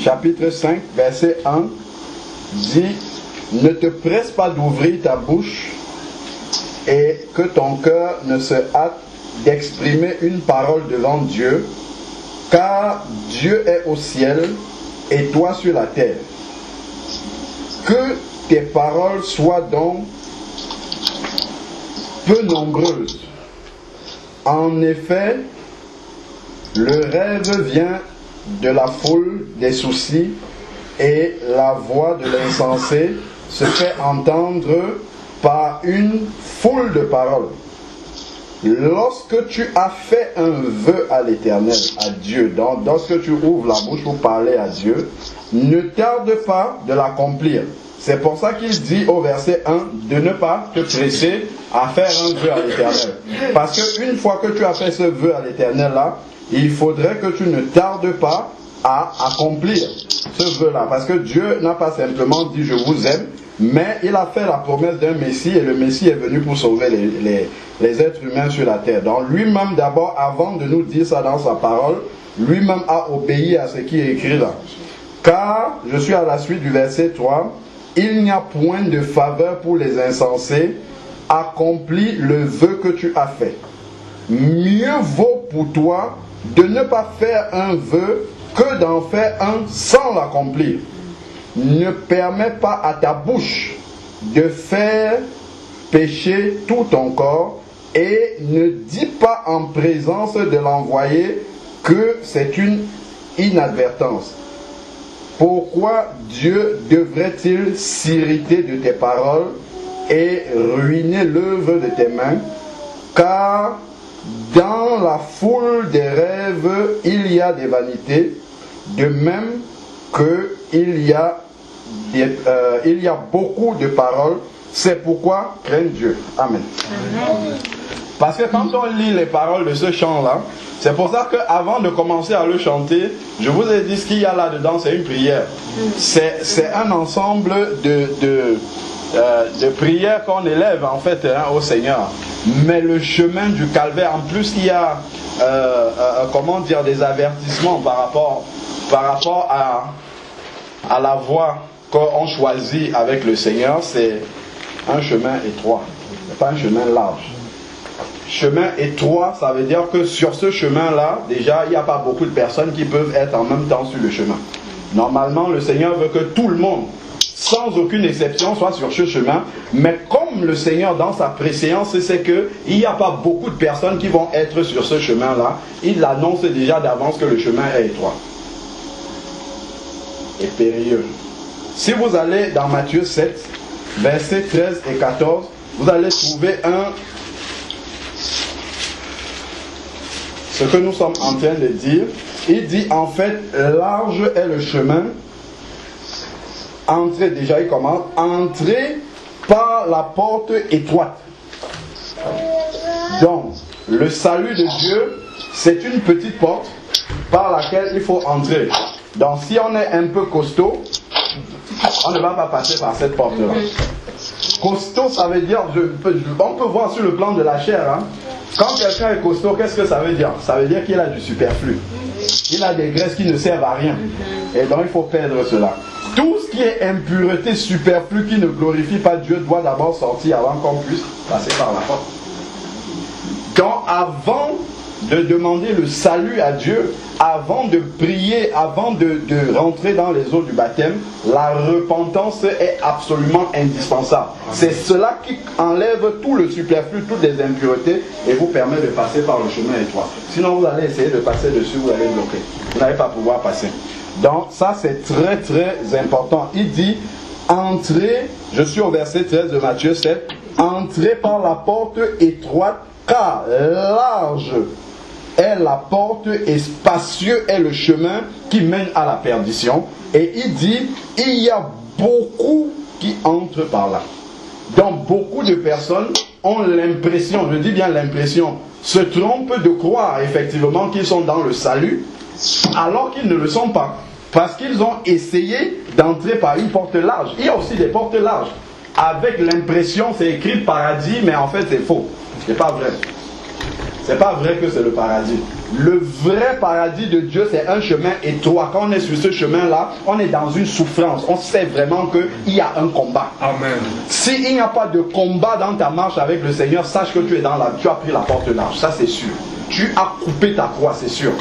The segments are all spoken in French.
Chapitre 5, verset 1, dit « Ne te presse pas d'ouvrir ta bouche et que ton cœur ne se hâte d'exprimer une parole devant Dieu, car Dieu est au ciel et toi sur la terre. Que tes paroles soient donc peu nombreuses. En effet, le rêve vient de la foule des soucis et la voix de l'insensé se fait entendre par une foule de paroles. Lorsque tu as fait un vœu à l'Éternel, à Dieu, donc lorsque tu ouvres la bouche pour parler à Dieu, ne tarde pas de l'accomplir. C'est pour ça qu'il dit au verset 1 de ne pas te presser à faire un vœu à l'Éternel. Parce qu'une fois que tu as fait ce vœu à l'Éternel là, il faudrait que tu ne tardes pas à accomplir ce vœu-là. Parce que Dieu n'a pas simplement dit je vous aime, mais il a fait la promesse d'un Messie et le Messie est venu pour sauver les êtres humains sur la terre. Donc lui-même d'abord, avant de nous dire ça dans sa parole, lui-même a obéi à ce qui est écrit là. Car, je suis à la suite du verset 3, il n'y a point de faveur pour les insensés, accomplis le vœu que tu as fait. Mieux vaut pour toi de ne pas faire un vœu que d'en faire un sans l'accomplir. Ne permets pas à ta bouche de faire pécher tout ton corps et ne dis pas en présence de l'envoyé que c'est une inadvertance. Pourquoi Dieu devrait-il s'irriter de tes paroles et ruiner l'œuvre de tes mains? Car dans la foule des rêves, il y a des vanités, de même qu'il y a beaucoup de paroles. C'est pourquoi craigne Dieu. Amen. Amen. Parce que quand on lit les paroles de ce chant-là, c'est pour ça qu'avant de commencer à le chanter, je vous ai dit ce qu'il y a là-dedans, c'est une prière. C'est un ensemble de prières qu'on élève en fait au Seigneur. Mais le chemin du calvaire, en plus il y a comment dire, des avertissements par rapport à la voie qu'on choisit avec le Seigneur. C'est un chemin étroit, c'est pas un chemin large. Chemin étroit, ça veut dire que sur ce chemin-là, déjà, il n'y a pas beaucoup de personnes qui peuvent être en même temps sur le chemin. Normalement, le Seigneur veut que tout le monde, sans aucune exception, soit sur ce chemin. Mais comme le Seigneur, dans sa préséance, c'est qu'il n'y a pas beaucoup de personnes qui vont être sur ce chemin-là, il annonce déjà d'avance que le chemin est étroit et périlleux. Si vous allez dans Matthieu 7, versets 13 et 14, vous allez trouver ce que nous sommes en train de dire. Il dit en fait, large est le chemin. Entrez, déjà il commence, entrez par la porte étroite. Donc, le salut de Dieu, c'est une petite porte par laquelle il faut entrer. Donc, si on est un peu costaud, on ne va pas passer par cette porte-là. Costaud, ça veut dire, on peut voir sur le plan de la chair, hein. Quand quelqu'un est costaud, qu'est-ce que ça veut dire? Ça veut dire qu'il a du superflu. Il a des graisses qui ne servent à rien. Et donc il faut perdre cela. Tout ce qui est impureté superflue qui ne glorifie pas Dieu doit d'abord sortir avant qu'on puisse passer par la porte. Donc avant de demander le salut à Dieu, avant de prier, avant de rentrer dans les eaux du baptême, la repentance est absolument indispensable. C'est cela qui enlève tout le superflu, toutes les impuretés et vous permet de passer par le chemin étroit. Sinon vous allez essayer de passer dessus, vous allez bloquer. Vous n'allez pas pouvoir passer. Donc ça c'est très très important. Il dit, entrez, je suis au verset 13 de Matthieu 7, entrez par la porte étroite, car large est la porte et spacieux est le chemin qui mène à la perdition. Et il dit, il y a beaucoup qui entrent par là. Donc beaucoup de personnes ont l'impression, je dis bien l'impression, se trompent de croire effectivement qu'ils sont dans le salut, alors qu'ils ne le sont pas. Parce qu'ils ont essayé d'entrer par une porte large. Il y a aussi des portes larges. Avec l'impression, c'est écrit paradis, mais en fait c'est faux. C'est pas vrai. c'est pas vrai que c'est le paradis. Le vrai paradis de Dieu, c'est un chemin étroit. Quand on est sur ce chemin-là, on est dans une souffrance. On sait vraiment qu'il y a un combat. Amen. S'il n'y a pas de combat dans ta marche avec le Seigneur, sache que tu as pris la porte large. Ça, c'est sûr. Tu as coupé ta croix, c'est sûr.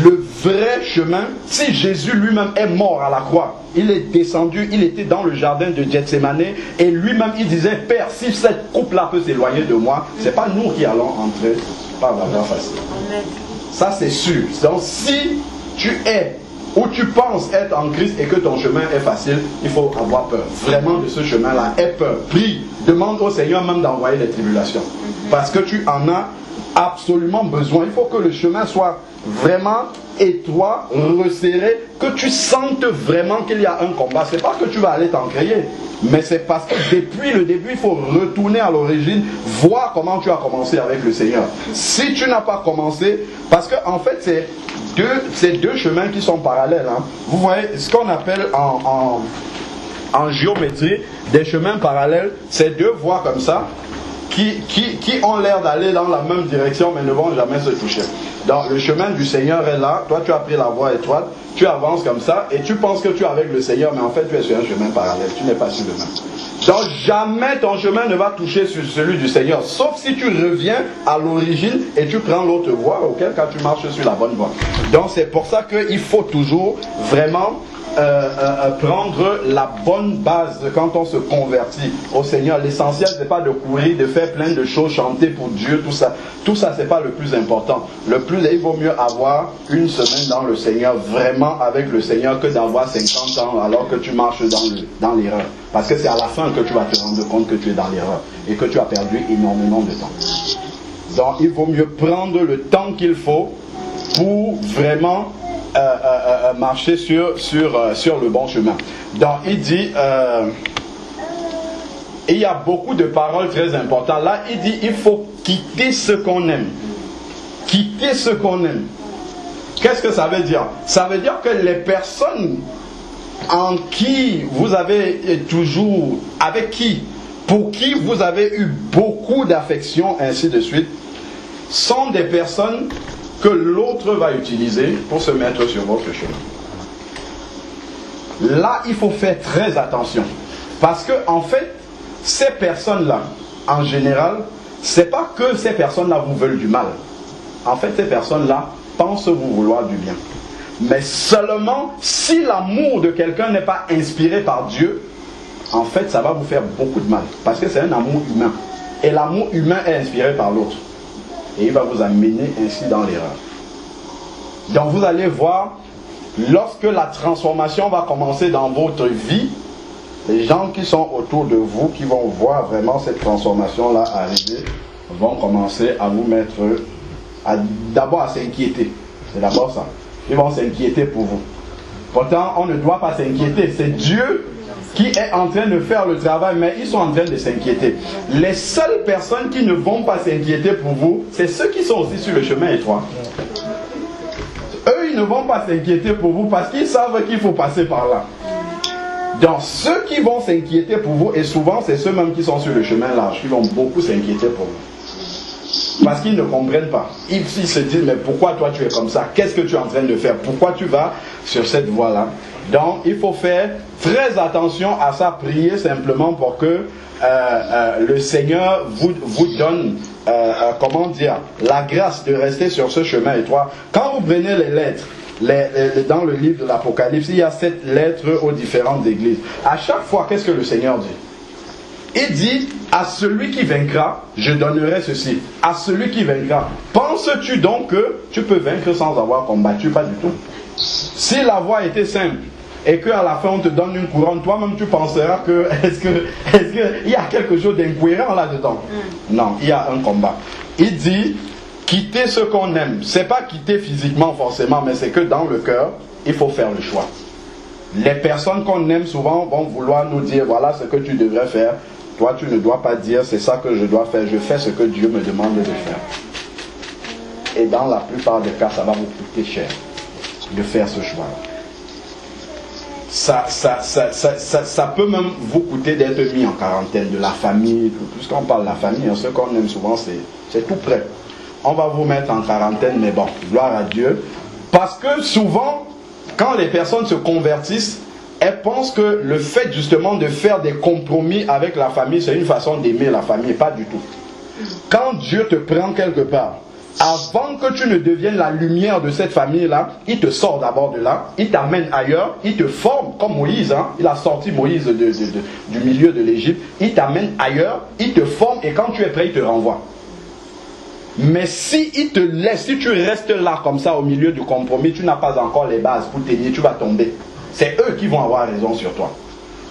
Le vrai chemin, si Jésus lui-même est mort à la croix, il est descendu, il était dans le jardin de Gethsemane et lui-même il disait, Père, si cette coupe-là peut s'éloigner de moi, c'est pas nous qui allons entrer par la voie facile. Ça c'est sûr. Donc si tu es ou tu penses être en Christ et que ton chemin est facile, il faut avoir peur. Vraiment de ce chemin-là, aie peur. Prie, demande au Seigneur même d'envoyer les tribulations. Parce que tu en as absolument besoin. Il faut que le chemin soit vraiment étroit, resserré, que tu sentes vraiment qu'il y a un combat. C'est pas que tu vas aller t'en créer, mais c'est parce que depuis le début, il faut retourner à l'origine, voir comment tu as commencé avec le Seigneur. Si tu n'as pas commencé, parce que en fait c'est deux chemins qui sont parallèles. Hein. Vous voyez ce qu'on appelle en géométrie des chemins parallèles, c'est deux voies comme ça qui ont l'air d'aller dans la même direction mais ne vont jamais se toucher. Donc le chemin du Seigneur est là, toi tu as pris la voie étroite, tu avances comme ça et tu penses que tu es avec le Seigneur, mais en fait tu es sur un chemin parallèle, tu n'es pas sur le même. Donc jamais ton chemin ne va toucher sur celui du Seigneur, sauf si tu reviens à l'origine et tu prends l'autre voie, auquel cas tu marches sur la bonne voie. Donc c'est pour ça qu'il faut toujours vraiment prendre la bonne base quand on se convertit au Seigneur. L'essentiel c'est pas de courir, de faire plein de choses, chanter pour Dieu, tout ça c'est pas le plus important. Le plus, il vaut mieux avoir une semaine dans le Seigneur, vraiment avec le Seigneur, que d'avoir 50 ans alors que tu marches dans l'erreur. Parce que c'est à la fin que tu vas te rendre compte que tu es dans l'erreur et que tu as perdu énormément de temps. Donc il vaut mieux prendre le temps qu'il faut pour vraiment marcher sur le bon chemin. Donc il dit, il y a beaucoup de paroles très importantes. Là il dit, il faut quitter ce qu'on aime. Quitter ce qu'on aime. Qu'est-ce que ça veut dire? Ça veut dire que les personnes en qui vous avez toujours, pour qui vous avez eu beaucoup d'affection, ainsi de suite, sont des personnes que l'autre va utiliser pour se mettre sur votre chemin. Là, il faut faire très attention. Parce que, en fait, ces personnes-là, en général, c'est pas que ces personnes-là vous veulent du mal. En fait, ces personnes-là pensent vous vouloir du bien. Mais seulement si l'amour de quelqu'un n'est pas inspiré par Dieu, en fait, ça va vous faire beaucoup de mal. Parce que c'est un amour humain. Et l'amour humain est inspiré par l'autre. Et il va vous amener ainsi dans l'erreur. Donc vous allez voir, lorsque la transformation va commencer dans votre vie, les gens qui sont autour de vous, qui vont voir vraiment cette transformation-là arriver, vont commencer à vous mettre, d'abord à s'inquiéter. C'est d'abord ça. Ils vont s'inquiéter pour vous. Pourtant, on ne doit pas s'inquiéter. C'est Dieu qui est en train de faire le travail, mais ils sont en train de s'inquiéter. Les seules personnes qui ne vont pas s'inquiéter pour vous, c'est ceux qui sont aussi sur le chemin étroit. Eux, ils ne vont pas s'inquiéter pour vous parce qu'ils savent qu'il faut passer par là. Donc, ceux qui vont s'inquiéter pour vous, et souvent, c'est ceux-mêmes qui sont sur le chemin large, qui vont beaucoup s'inquiéter pour vous. Parce qu'ils ne comprennent pas. Ils se disent, mais pourquoi toi tu es comme ça? Qu'est-ce que tu es en train de faire? Pourquoi tu vas sur cette voie-là? Donc, il faut faire très attention à ça, prier simplement pour que le Seigneur vous donne, comment dire, la grâce de rester sur ce chemin étroit. Quand vous prenez les lettres, dans le livre de l'Apocalypse, il y a 7 lettres aux différentes églises. À chaque fois, qu'est-ce que le Seigneur dit? Il dit, à celui qui vaincra, je donnerai ceci. À celui qui vaincra. Penses-tu donc que tu peux vaincre sans avoir combattu? Pas du tout. Si la voie était simple, et qu'à la fin on te donne une couronne, toi-même tu penseras que est-ce qu'il y a quelque chose d'incohérent là-dedans? Non, il y a un combat. Il dit, quitter ce qu'on aime. C'est pas quitter physiquement forcément, mais c'est que dans le cœur, il faut faire le choix. Les personnes qu'on aime souvent vont vouloir nous dire, voilà ce que tu devrais faire. Toi, tu ne dois pas dire, c'est ça que je dois faire. Je fais ce que Dieu me demande de faire. Et dans la plupart des cas, ça va vous coûter cher de faire ce choix. Ça peut même vous coûter d'être mis en quarantaine, de la famille. Puisqu'on parle de la famille, ce qu'on aime souvent, c'est tout près. on va vous mettre en quarantaine, mais bon, gloire à Dieu. Parce que souvent, quand les personnes se convertissent, elles pensent que le fait justement de faire des compromis avec la famille, c'est une façon d'aimer la famille, pas du tout. Quand Dieu te prend quelque part, avant que tu ne deviennes la lumière de cette famille-là, il te sort d'abord de là, il t'amène ailleurs, il te forme, comme Moïse, hein, il a sorti Moïse du milieu de l'Égypte, il t'amène ailleurs, il te forme et quand tu es prêt, il te renvoie. Mais si il te laisse, si tu restes là comme ça au milieu du compromis, tu n'as pas encore les bases pour t'aider, tu vas tomber. C'est eux qui vont avoir raison sur toi.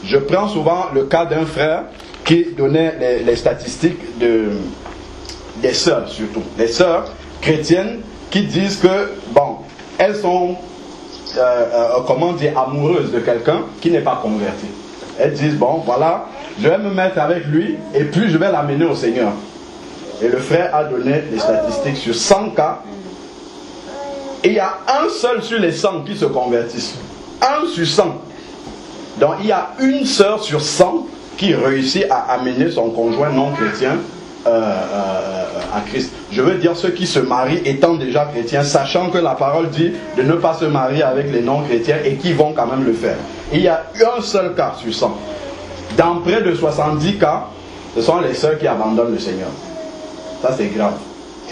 Je prends souvent le cas d'un frère qui donnait les statistiques des sœurs surtout. Les sœurs chrétiennes qui disent que, bon, elles sont, comment dire, amoureuses de quelqu'un qui n'est pas converti. Elles disent, bon, voilà, je vais me mettre avec lui et puis je vais l'amener au Seigneur. Et le frère a donné les statistiques sur 100 cas. Et il y a un seul sur les 100 qui se convertissent. 1 sur 100. Donc il y a une sœur sur 100 qui réussit à amener son conjoint non chrétien à Christ. Je veux dire ceux qui se marient étant déjà chrétiens, sachant que la parole dit de ne pas se marier avec les non chrétiens et qui vont quand même le faire. Il y a un seul cas sur 100. Dans près de 70 cas, ce sont les sœurs qui abandonnent le Seigneur. Ça c'est grave.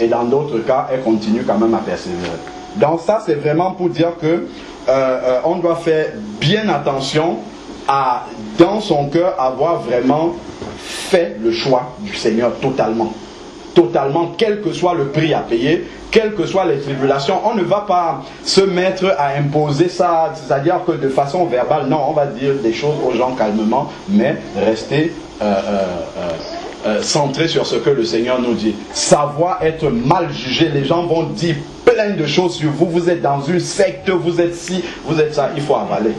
Et dans d'autres cas, elles continuent quand même à persévérer. Donc ça c'est vraiment pour dire que on doit faire bien attention à, dans son cœur, avoir vraiment fait le choix du Seigneur totalement. Totalement, quel que soit le prix à payer, quelles que soient les tribulations. On ne va pas se mettre à imposer ça, c'est-à-dire que de façon verbale, non, on va dire des choses aux gens calmement, mais rester centré sur ce que le Seigneur nous dit. Savoir être mal jugé, les gens vont dire plein de choses sur vous, vous êtes dans une secte, vous êtes ci, vous êtes ça, il faut avaler.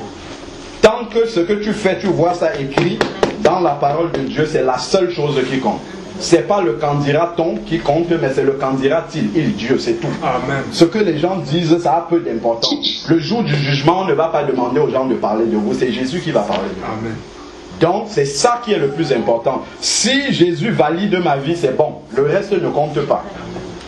Tant que ce que tu fais, tu vois ça écrit dans la parole de Dieu, c'est la seule chose qui compte. C'est pas le qu'en dira-t-on qui compte, mais c'est le qu'en dira-t-il, Dieu, c'est tout. Amen. Ce que les gens disent, ça a peu d'importance. Le jour du jugement, on ne va pas demander aux gens de parler de vous, c'est Jésus qui va parler de vous. Amen. Donc, c'est ça qui est le plus important. Si Jésus valide ma vie, c'est bon. Le reste ne compte pas.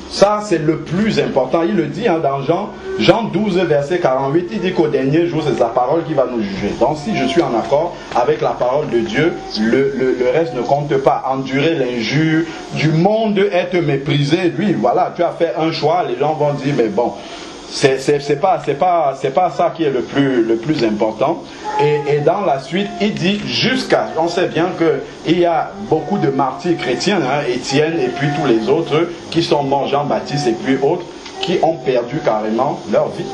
Ça, c'est le plus important. Il le dit hein, dans Jean 12, verset 48. Il dit qu'au dernier jour, c'est sa parole qui va nous juger. Donc, si je suis en accord avec la parole de Dieu, le reste ne compte pas. Endurer l'injure du monde, être méprisé. Lui, voilà, tu as fait un choix. Les gens vont dire, mais bon, c'est pas ça qui est le plus important. Et dans la suite, il dit jusqu'à, on sait bien qu'il y a beaucoup de martyrs chrétiens, hein, Étienne et puis tous les autres qui sont morts, Jean-Baptiste et puis autres, qui ont perdu carrément leur vie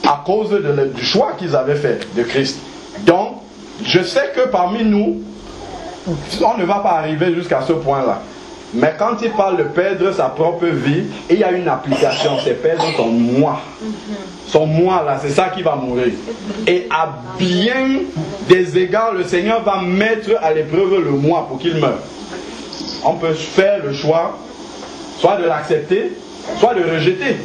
à cause du choix qu'ils avaient fait de Christ. Donc, je sais que parmi nous, on ne va pas arriver jusqu'à ce point-là. Mais quand il parle de perdre sa propre vie, il y a une application, c'est perdre son moi. Son moi là, c'est ça qui va mourir. Et à bien des égards, le Seigneur va mettre à l'épreuve le moi pour qu'il meure. On peut faire le choix, soit de l'accepter, soit de rejeter.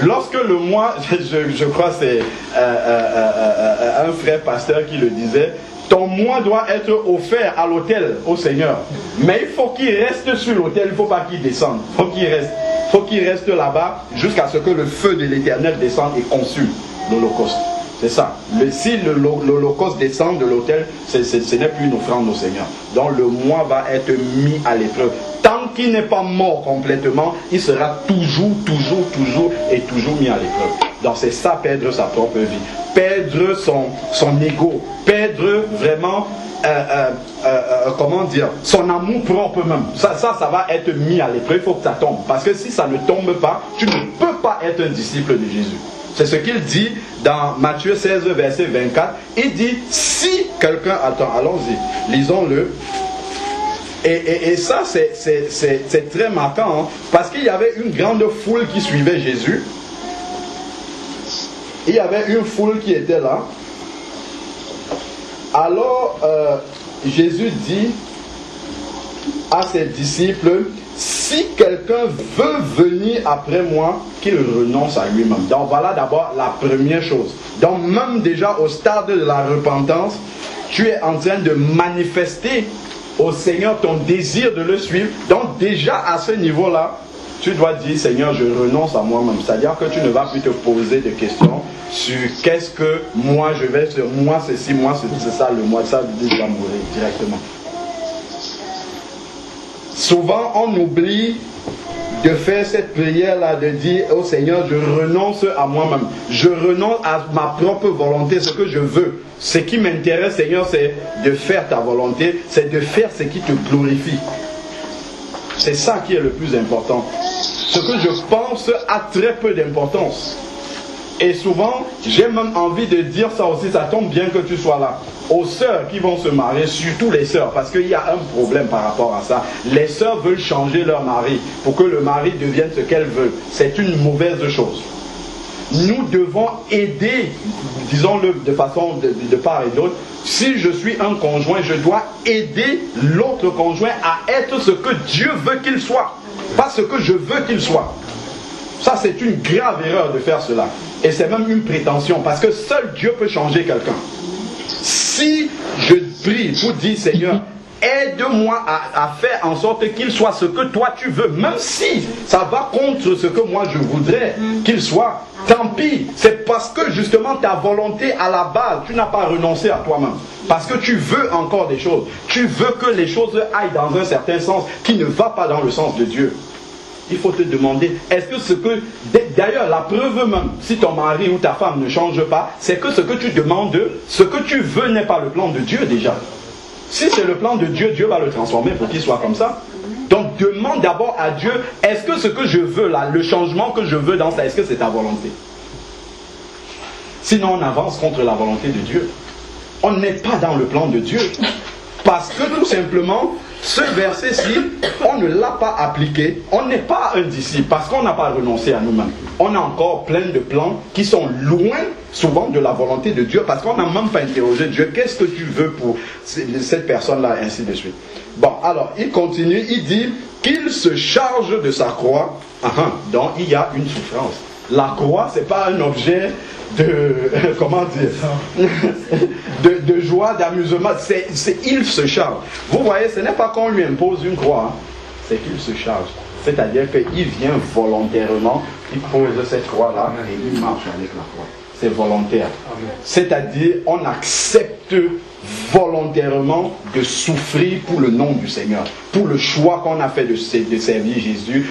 Lorsque le moi, je crois que c'est un frère pasteur qui le disait, ton moi doit être offert à l'autel, au Seigneur. Mais il faut qu'il reste sur l'autel, il ne faut pas qu'il descende. Il faut qu'il reste là-bas jusqu'à ce que le feu de l'Éternel descende et consume l'Holocauste. C'est ça. Si l'Holocauste descend de l'autel, ce n'est plus une offrande au Seigneur. Donc le moi va être mis à l'épreuve. Tant qu'il n'est pas mort complètement, il sera toujours mis à l'épreuve. Donc c'est ça, perdre sa propre vie. Perdre son ego. Perdre vraiment, comment dire, son amour propre même. Ça va être mis à l'épreuve, il faut que ça tombe. Parce que si ça ne tombe pas, tu ne peux pas être un disciple de Jésus. C'est ce qu'il dit dans Matthieu 16, verset 24. Il dit, si quelqu'un attend, allons-y, lisons-le. Et ça, c'est très marquant, hein, parce qu'il y avait une grande foule qui suivait Jésus. Il y avait une foule qui était là. Alors, Jésus dit à ses disciples, si quelqu'un veut venir après moi, qu'il renonce à lui-même. Donc voilà d'abord la première chose. Donc même déjà au stade de la repentance, tu es en train de manifester au Seigneur ton désir de le suivre. Donc déjà à ce niveau-là, tu dois dire, Seigneur, je renonce à moi-même. C'est-à-dire que tu ne vas plus te poser de questions sur qu'est-ce que moi je vais faire, moi ceci, moi c'est ça, le moi, ça tu vas mourir directement. Souvent, on oublie de faire cette prière-là, de dire, oh Seigneur, je renonce à moi-même. Je renonce à ma propre volonté, ce que je veux. Ce qui m'intéresse, Seigneur, c'est de faire ta volonté, c'est de faire ce qui te glorifie. C'est ça qui est le plus important. Ce que je pense a très peu d'importance. Et souvent, j'ai même envie de dire ça aussi, ça tombe bien que tu sois là. Aux sœurs qui vont se marier, surtout les sœurs, parce qu'il y a un problème par rapport à ça. Les sœurs veulent changer leur mari pour que le mari devienne ce qu'elles veulent. C'est une mauvaise chose. Nous devons aider, disons-le de façon de part et d'autre. Si je suis un conjoint, je dois aider l'autre conjoint à être ce que Dieu veut qu'il soit, pas ce que je veux qu'il soit. Ça, c'est une grave erreur de faire cela. Et c'est même une prétention, parce que seul Dieu peut changer quelqu'un. Si je prie pour dire, Seigneur, aide-moi à faire en sorte qu'il soit ce que toi tu veux, même si ça va contre ce que moi je voudrais qu'il soit, tant pis. C'est parce que justement ta volonté à la base, tu n'as pas renoncé à toi-même. Parce que tu veux encore des choses. Tu veux que les choses aillent dans un certain sens qui ne va pas dans le sens de Dieu. Il faut te demander, est-ce que ce que... D'ailleurs, la preuve même, si ton mari ou ta femme ne change pas, c'est que ce que tu demandes, ce que tu veux n'est pas le plan de Dieu déjà. Si c'est le plan de Dieu, Dieu va le transformer pour qu'il soit comme ça. Donc demande d'abord à Dieu, est-ce que ce que je veux là, le changement que je veux dans ça, est-ce que c'est ta volonté? Sinon on avance contre la volonté de Dieu. On n'est pas dans le plan de Dieu. Parce que tout simplement, ce verset-ci, on ne l'a pas appliqué. On n'est pas un disciple parce qu'on n'a pas renoncé à nous-mêmes. On a encore plein de plans qui sont loin souvent de la volonté de Dieu parce qu'on n'a même pas interrogé Dieu. Qu'est-ce que tu veux pour cette personne-là, ainsi de suite. Bon, alors, il continue, il dit qu'il se charge de sa croix. Donc, il y a une souffrance. La croix, ce n'est pas un objet de, comment dire, de joie, d'amusement. Il se charge. Vous voyez, ce n'est pas qu'on lui impose une croix, c'est qu'il se charge. C'est-à-dire qu'il vient volontairement, il pose cette croix-là et il marche avec la croix. C'est volontaire. C'est-à-dire, on accepte volontairement de souffrir pour le nom du Seigneur. Pour le choix qu'on a fait de servir Jésus,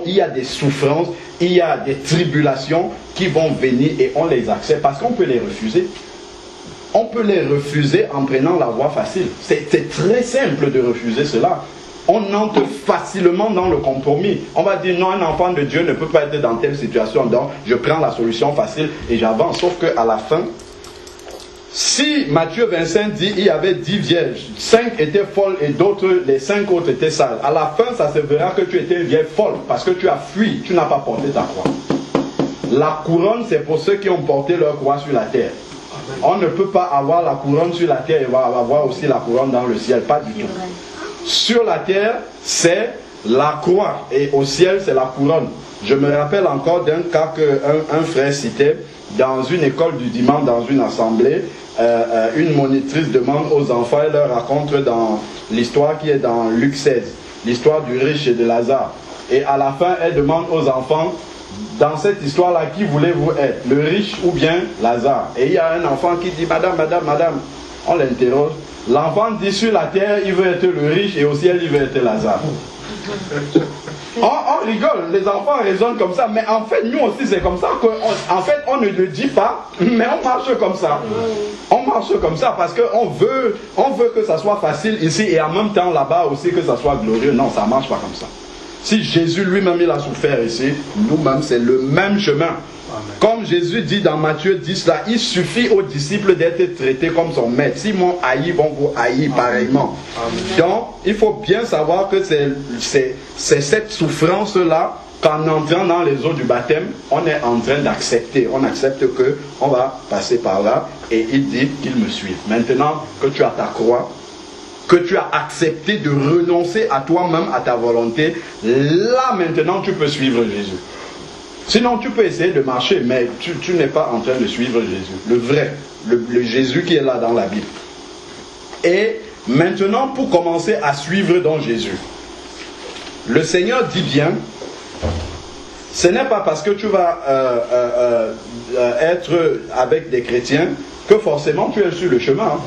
il y a des souffrances, il y a des tribulations qui vont venir et on les accepte parce qu'on peut les refuser. On peut les refuser en prenant la voie facile. C'est très simple de refuser cela. On entre facilement dans le compromis. On va dire non, un enfant de Dieu ne peut pas être dans telle situation, donc je prends la solution facile et j'avance. Sauf qu'à la fin, si Matthieu 25 dit il y avait 10 vierges, 5 étaient folles et d'autres, les 5 autres étaient sales. À la fin, ça se verra que tu étais une vieille folle parce que tu as fui, tu n'as pas porté ta croix. La couronne, c'est pour ceux qui ont porté leur croix sur la terre. On ne peut pas avoir la couronne sur la terre et avoir aussi la couronne dans le ciel, pas du tout. Sur la terre, c'est la croix et au ciel, c'est la couronne. Je me rappelle encore d'un cas qu'un frère citait dans une école du dimanche, dans une assemblée. Une monitrice demande aux enfants, elle leur raconte dans l'histoire qui est dans Luc 16, l'histoire du riche et de Lazare. Et à la fin, elle demande aux enfants, dans cette histoire-là, qui voulez-vous être, le riche ou bien Lazare? Et il y a un enfant qui dit, madame, on l'interroge. L'enfant dit, sur la terre, il veut être le riche et au ciel, il veut être Lazare. On rigole, les enfants raisonnent comme ça, mais en fait, nous aussi, c'est comme ça qu'en fait, on ne le dit pas, mais on marche comme ça. On marche comme ça parce qu'on veut que ça soit facile ici et en même temps là-bas aussi que ça soit glorieux. Non, ça ne marche pas comme ça. Si Jésus lui-même il a souffert ici, nous-mêmes, c'est le même chemin. Amen. Comme Jésus dit dans Matthieu 10, là, il suffit aux disciples d'être traités comme son maître. S'ils m'ont haï, vont vous haïr pareillement. Amen. Donc, il faut bien savoir que c'est cette souffrance-là, qu'en entrant dans les eaux du baptême, on est en train d'accepter. On accepte qu'on va passer par là et il dit qu'il me suive. Maintenant que tu as ta croix, que tu as accepté de renoncer à toi-même, à ta volonté, là maintenant tu peux suivre Jésus. Sinon tu peux essayer de marcher, mais tu n'es pas en train de suivre Jésus. Le vrai, le Jésus qui est là dans la Bible. Et maintenant pour commencer à suivre dans Jésus, le Seigneur dit bien ce n'est pas parce que tu vas être avec des chrétiens que forcément tu es sur le chemin. Hein.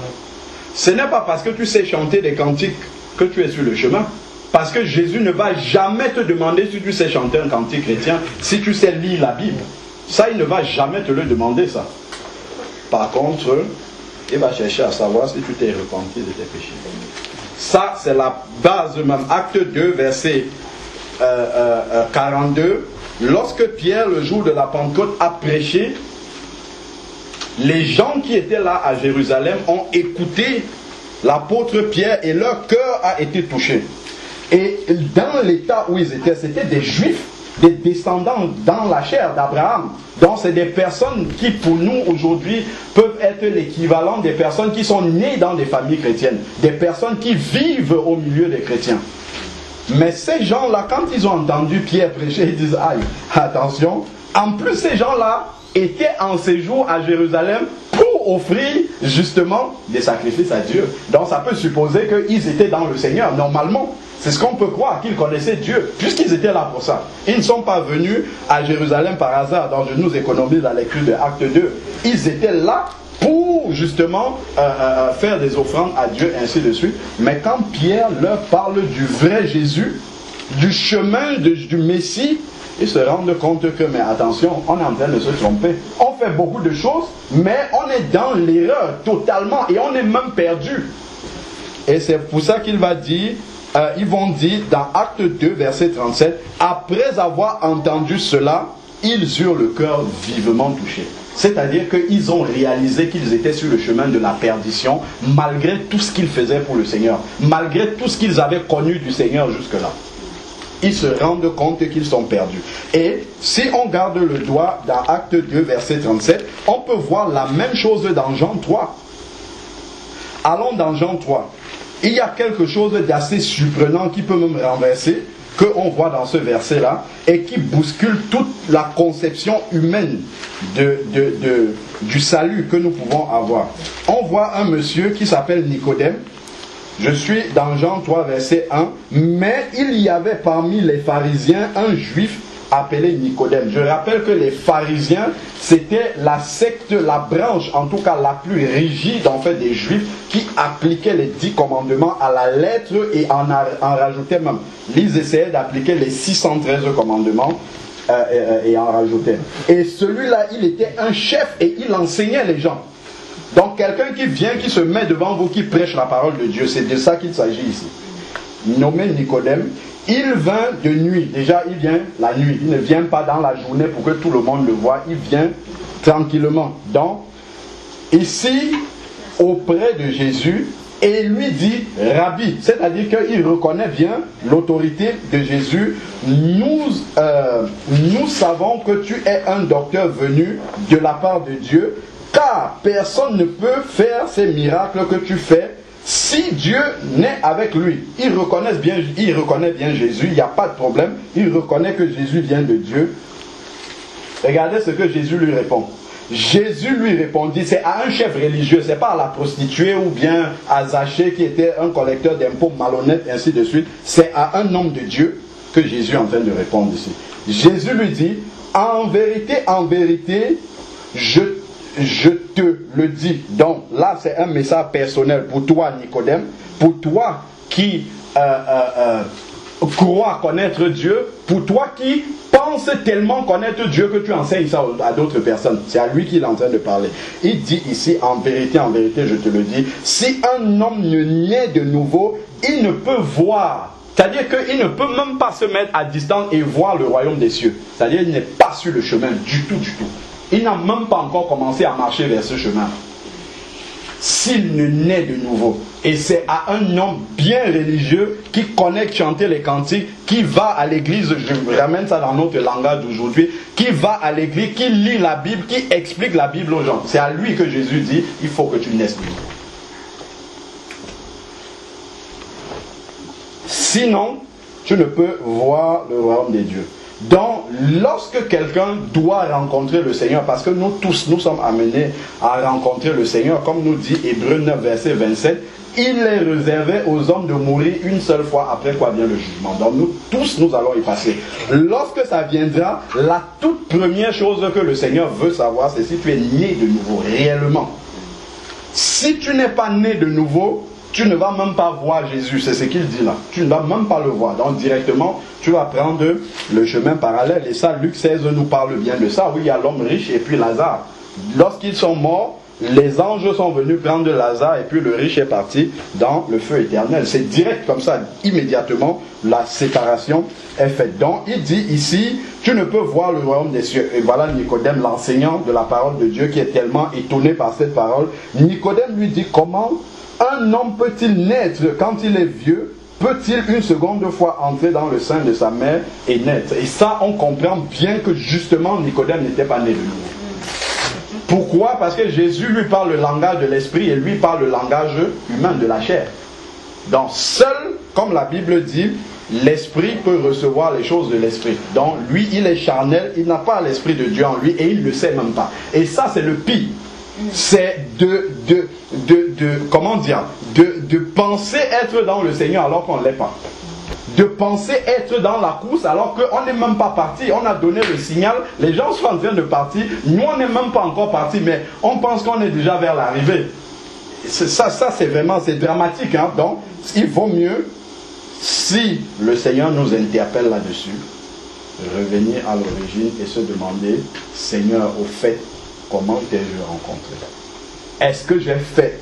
Ce n'est pas parce que tu sais chanter des cantiques que tu es sur le chemin. Parce que Jésus ne va jamais te demander si tu sais chanter un cantique chrétien, si tu sais lire la Bible. Ça, il ne va jamais te le demander, ça. Par contre, il va chercher à savoir si tu t'es repenti de tes péchés. Ça, c'est la base même. Acte 2, verset 42. Lorsque Pierre, le jour de la Pentecôte, a prêché, les gens qui étaient là à Jérusalem ont écouté l'apôtre Pierre et leur cœur a été touché. Et dans l'état où ils étaient, c'était des juifs, des descendants dans la chair d'Abraham. Donc c'est des personnes qui pour nous aujourd'hui peuvent être l'équivalent des personnes qui sont nées dans des familles chrétiennes. Des personnes qui vivent au milieu des chrétiens. Mais ces gens-là, quand ils ont entendu Pierre prêcher, ils disent, aïe, attention. En plus, ces gens-là étaient en séjour à Jérusalem pour offrir justement des sacrifices à Dieu. Donc ça peut supposer qu'ils étaient dans le Seigneur, normalement. C'est ce qu'on peut croire, qu'ils connaissaient Dieu, puisqu'ils étaient là pour ça. Ils ne sont pas venus à Jérusalem par hasard, donc je nous économise la lecture de Acte 2. Ils étaient là pour justement faire des offrandes à Dieu, ainsi de suite. Mais quand Pierre leur parle du vrai Jésus, du chemin du Messie, ils se rendent compte que, mais attention, on est en train de se tromper. On fait beaucoup de choses, mais on est dans l'erreur totalement, et on est même perdu. Et c'est pour ça qu'il va dire, ils vont dire dans Acte 2, verset 37, après avoir entendu cela, ils eurent le cœur vivement touché. C'est-à-dire qu'ils ont réalisé qu'ils étaient sur le chemin de la perdition, malgré tout ce qu'ils faisaient pour le Seigneur, malgré tout ce qu'ils avaient connu du Seigneur jusque-là. Ils se rendent compte qu'ils sont perdus. Et si on garde le doigt dans Acte 2, verset 37, on peut voir la même chose dans Jean 3. Allons dans Jean 3. Il y a quelque chose d'assez surprenant qui peut même renverser, qu'on voit dans ce verset-là, et qui bouscule toute la conception humaine du salut que nous pouvons avoir. On voit un monsieur qui s'appelle Nicodème. Je suis dans Jean 3, verset 1. Mais il y avait parmi les pharisiens un juif appelé Nicodème. Je rappelle que les pharisiens, c'était la secte, la branche, en tout cas la plus rigide en fait des juifs, qui appliquaient les 10 commandements à la lettre et en rajoutaient même. Ils essayaient d'appliquer les 613 commandements et en rajoutaient. Et celui-là, il était un chef et il enseignait les gens. Donc quelqu'un qui vient, qui se met devant vous, qui prêche la parole de Dieu, c'est de ça qu'il s'agit ici. Nommé Nicodème, il vint de nuit. Déjà, il vient la nuit. Il ne vient pas dans la journée pour que tout le monde le voie. Il vient tranquillement. Donc, ici, auprès de Jésus, et lui dit Rabbi. C'est-à-dire qu'il reconnaît bien l'autorité de Jésus. Nous savons que tu es un docteur venu de la part de Dieu, car personne ne peut faire ces miracles que tu fais si Dieu n'est avec lui. Il reconnaît bien Jésus, il n'y a pas de problème. Il reconnaît que Jésus vient de Dieu. Regardez ce que Jésus lui répond. Jésus lui répondit, c'est à un chef religieux, c'est pas à la prostituée ou bien à Zachée qui était un collecteur d'impôts malhonnête, ainsi de suite. C'est à un homme de Dieu que Jésus est en train de répondre ici. Jésus lui dit, en vérité, je te le dis. Donc là, c'est un message personnel pour toi, Nicodème, pour toi qui crois connaître Dieu, pour toi qui penses tellement connaître Dieu que tu enseignes ça à d'autres personnes. C'est à lui qu'il est en train de parler. Il dit ici, en vérité, je te le dis, si un homme ne naît de nouveau, il ne peut voir. C'est-à-dire qu'il ne peut même pas se mettre à distance et voir le royaume des cieux. C'est-à-dire qu'il n'est pas sur le chemin du tout. Il n'a même pas encore commencé à marcher vers ce chemin. S'il ne naît de nouveau. Et c'est à un homme bien religieux qui connaît chanter les cantiques, qui va à l'église, je ramène ça dans notre langage d'aujourd'hui, qui va à l'église, qui lit la Bible, qui explique la Bible aux gens. C'est à lui que Jésus dit, il faut que tu naisses de nouveau. Sinon, tu ne peux voir le royaume des dieux. Donc, lorsque quelqu'un doit rencontrer le Seigneur, parce que nous tous, nous sommes amenés à rencontrer le Seigneur, comme nous dit Hébreux 9, verset 27, il est réservé aux hommes de mourir une seule fois, après quoi vient le jugement. Donc nous tous, nous allons y passer. Lorsque ça viendra, la toute première chose que le Seigneur veut savoir, c'est si tu es né de nouveau, réellement. Si tu n'es pas né de nouveau, tu ne vas même pas voir Jésus, c'est ce qu'il dit là. Tu ne vas même pas le voir. Donc directement, tu vas prendre le chemin parallèle. Et ça, Luc 16 nous parle bien de ça. Oui, il y a l'homme riche et puis Lazare. Lorsqu'ils sont morts, les anges sont venus prendre Lazare et puis le riche est parti dans le feu éternel. C'est direct comme ça, immédiatement, la séparation est faite. Donc, il dit ici, tu ne peux voir le royaume des cieux. Et voilà Nicodème, l'enseignant de la parole de Dieu, qui est tellement étonné par cette parole. Nicodème lui dit, comment un homme peut-il naître quand il est vieux? Peut-il une seconde fois entrer dans le sein de sa mère et naître? Et ça, on comprend bien que justement, Nicodème n'était pas né de nouveau. Pourquoi? Parce que Jésus lui parle le langage de l'esprit et lui parle le langage humain de la chair. Donc seul, comme la Bible dit, l'esprit peut recevoir les choses de l'esprit. Donc lui, il est charnel, il n'a pas l'esprit de Dieu en lui et il ne le sait même pas. Et ça, c'est le pire. C'est comment dire, de penser être dans le Seigneur alors qu'on ne l'est pas. De penser être dans la course alors qu'on n'est même pas parti. On a donné le signal, les gens sont en train de partir, nous on n'est même pas encore parti, mais on pense qu'on est déjà vers l'arrivée. Ça c'est vraiment, c'est dramatique. Hein? Donc il vaut mieux, si le Seigneur nous interpelle là-dessus, revenir à l'origine et se demander, Seigneur, au fait, comment t'ai-je rencontré? Est-ce que j'ai fait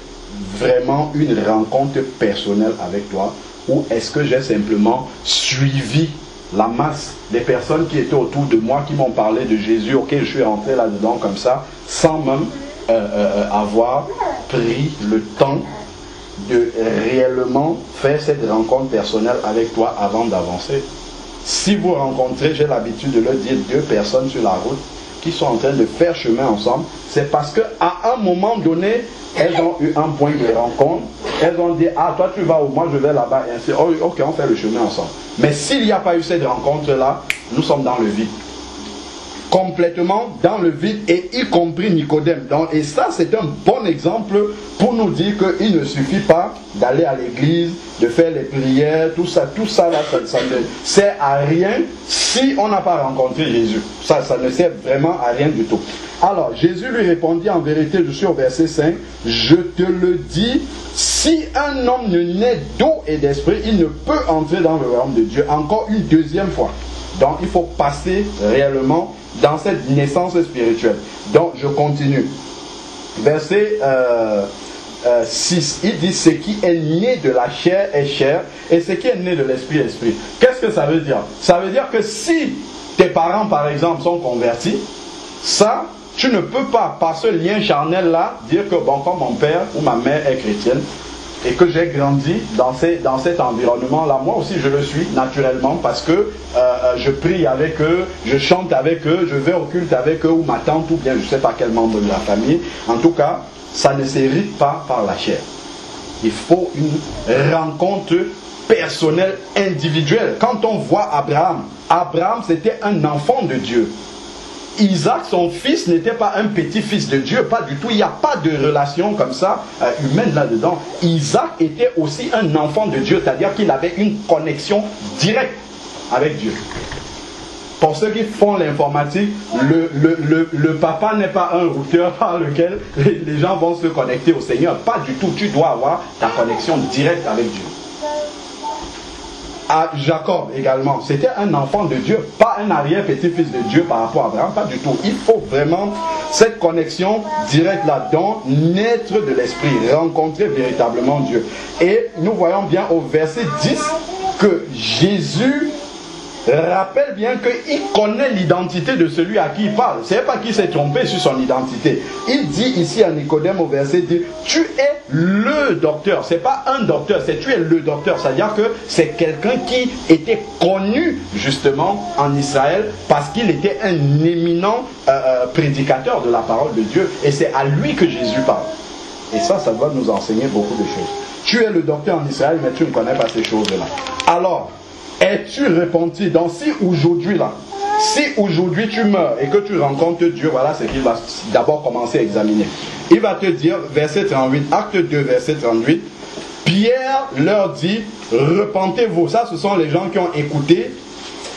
vraiment une rencontre personnelle avec toi? Ou est-ce que j'ai simplement suivi la masse des personnes qui étaient autour de moi, qui m'ont parlé de Jésus, ok, je suis rentré là-dedans comme ça, sans même avoir pris le temps de réellement faire cette rencontre personnelle avec toi avant d'avancer. Si vous rencontrez, j'ai l'habitude de le dire, deux personnes sur la route qui sont en train de faire chemin ensemble, c'est parce qu'à un moment donné, elles ont eu un point de rencontre. Elles ont dit, ah, toi tu vas où, moi je vais là-bas, et ainsi. Oh, ok, on fait le chemin ensemble. Mais s'il n'y a pas eu cette rencontre-là, nous sommes dans le vide. Complètement dans le vide, et y compris Nicodème. Donc, et ça, c'est un bon exemple pour nous dire qu'il ne suffit pas d'aller à l'église, de faire les prières, tout ça là, ça ne sert à rien si on n'a pas rencontré Jésus. Ça ne sert vraiment à rien du tout. Alors, Jésus lui répondit, en vérité, je suis au verset 5, je te le dis, si un homme ne naît d'eau et d'esprit, il ne peut entrer dans le royaume de Dieu encore une deuxième fois. Donc, il faut passer réellement dans cette naissance spirituelle. Donc, je continue. Verset 6, il dit, ce qui est né de la chair est chair, et ce qui est né de l'esprit est esprit. Qu'est-ce que ça veut dire? Ça veut dire que si tes parents, par exemple, sont convertis, ça, tu ne peux pas, par ce lien charnel-là, dire que, bon, comme mon père ou ma mère est chrétienne, et que j'ai grandi dans cet environnement-là, moi aussi je le suis naturellement, parce que je prie avec eux, je chante avec eux, je vais au culte avec eux, ou ma tante, ou bien je ne sais pas quel membre de la famille. En tout cas, ça ne s'hérite pas par la chair. Il faut une rencontre personnelle, individuelle. Quand on voit Abraham, Abraham c'était un enfant de Dieu. Isaac, son fils, n'était pas un petit-fils de Dieu, pas du tout. Il n'y a pas de relation comme ça humaine là-dedans. Isaac était aussi un enfant de Dieu, c'est-à-dire qu'il avait une connexion directe avec Dieu. Pour ceux qui font l'informatique, le papa n'est pas un routeur par lequel les gens vont se connecter au Seigneur. Pas du tout. Tu dois avoir ta connexion directe avec Dieu. À Jacob également, c'était un enfant de Dieu, pas un arrière-petit-fils de Dieu par rapport à Abraham, pas du tout. Il faut vraiment cette connexion directe là-dedans, naître de l'esprit, rencontrer véritablement Dieu. Et nous voyons bien au verset 10 que Jésus rappelle bien qu'il connaît l'identité de celui à qui il parle. Ce n'est pas qu'il s'est trompé sur son identité. Il dit ici à Nicodème au verset 10, tu es le docteur. Ce n'est pas un docteur, c'est tu es le docteur. C'est-à-dire que c'est quelqu'un qui était connu justement en Israël parce qu'il était un éminent prédicateur de la parole de Dieu. Et c'est à lui que Jésus parle. Et ça va nous enseigner beaucoup de choses. Tu es le docteur en Israël, mais tu ne connais pas ces choses-là. Alors, es-tu repenti? Donc si aujourd'hui là, si aujourd'hui tu meurs et que tu rencontres Dieu, voilà ce qu'il va d'abord commencer à examiner. Il va te dire, verset 38, acte 2, verset 38, Pierre leur dit, repentez-vous. Ça, ce sont les gens qui ont écouté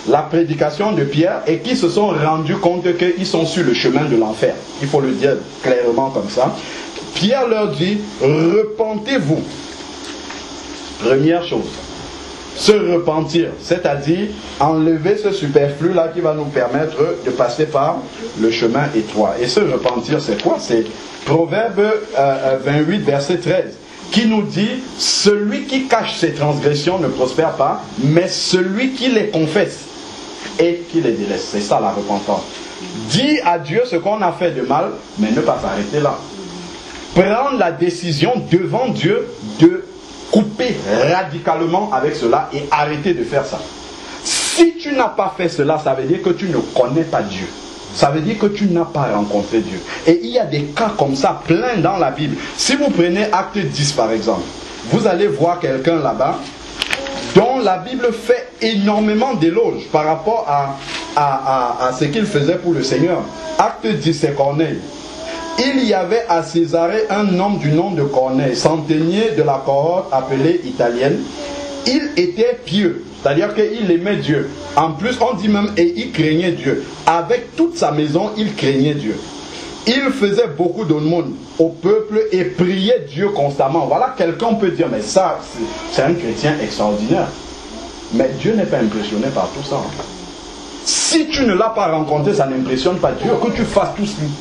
la prédication de Pierre et qui se sont rendus compte qu'ils sont sur le chemin de l'enfer. Il faut le dire clairement comme ça. Pierre leur dit, repentez-vous. Première chose, se repentir, c'est-à-dire enlever ce superflu-là qui va nous permettre de passer par le chemin étroit. Et se repentir, c'est quoi? C'est Proverbe 28, verset 13, qui nous dit, celui qui cache ses transgressions ne prospère pas, mais celui qui les confesse et qui les délaisse. C'est ça la repentance. Dis à Dieu ce qu'on a fait de mal, mais ne pas s'arrêter là. Prendre la décision devant Dieu de couper radicalement avec cela et arrêter de faire ça. Si tu n'as pas fait cela, ça veut dire que tu ne connais pas Dieu. Ça veut dire que tu n'as pas rencontré Dieu. Et il y a des cas comme ça, plein dans la Bible. Si vous prenez Acte 10 par exemple, vous allez voir quelqu'un là-bas dont la Bible fait énormément d'éloges par rapport à ce qu'il faisait pour le Seigneur. Acte 10, c'est Corneille. Il y avait à Césarée un homme du nom de Corneille, centenier de la cohorte appelée italienne. Il était pieux, c'est-à-dire qu'il aimait Dieu. En plus, on dit même, et il craignait Dieu. Avec toute sa maison, il craignait Dieu. Il faisait beaucoup d'aumônes au peuple et priait Dieu constamment. Voilà, quelqu'un peut dire, mais ça, c'est un chrétien extraordinaire. Mais Dieu n'est pas impressionné par tout ça. Si tu ne l'as pas rencontré, ça n'impressionne pas Dieu. Que tu fasses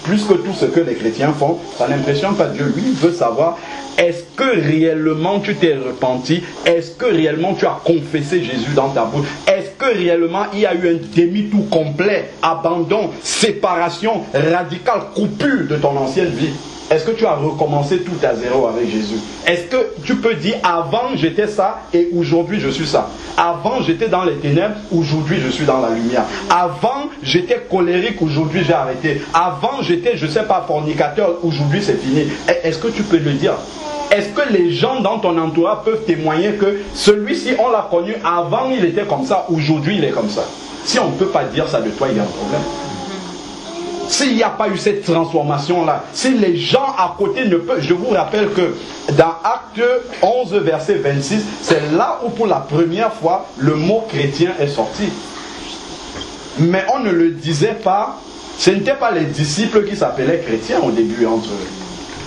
plus que tout ce que les chrétiens font, ça n'impressionne pas Dieu. Lui, il veut savoir, est-ce que réellement tu t'es repenti? Est-ce que réellement tu as confessé Jésus dans ta bouche? Est-ce que réellement il y a eu un demi-tour complet, abandon, séparation radicale, coupure de ton ancienne vie? Est-ce que tu as recommencé tout à zéro avec Jésus? Est-ce que tu peux dire, avant j'étais ça et aujourd'hui je suis ça? Avant j'étais dans les ténèbres, aujourd'hui je suis dans la lumière. Avant j'étais colérique, aujourd'hui j'ai arrêté. Avant j'étais, je ne sais pas, fornicateur, aujourd'hui c'est fini. Est-ce que tu peux le dire? Est-ce que les gens dans ton entourage peuvent témoigner que celui-ci, on l'a connu, avant il était comme ça, aujourd'hui il est comme ça? Si on ne peut pas dire ça de toi, il y a un problème. S'il n'y a pas eu cette transformation-là, si les gens à côté ne peuvent... Je vous rappelle que dans Acte 11, verset 26, c'est là où pour la première fois, le mot chrétien est sorti. Mais on ne le disait pas, ce n'étaient pas les disciples qui s'appelaient chrétiens au début entre eux.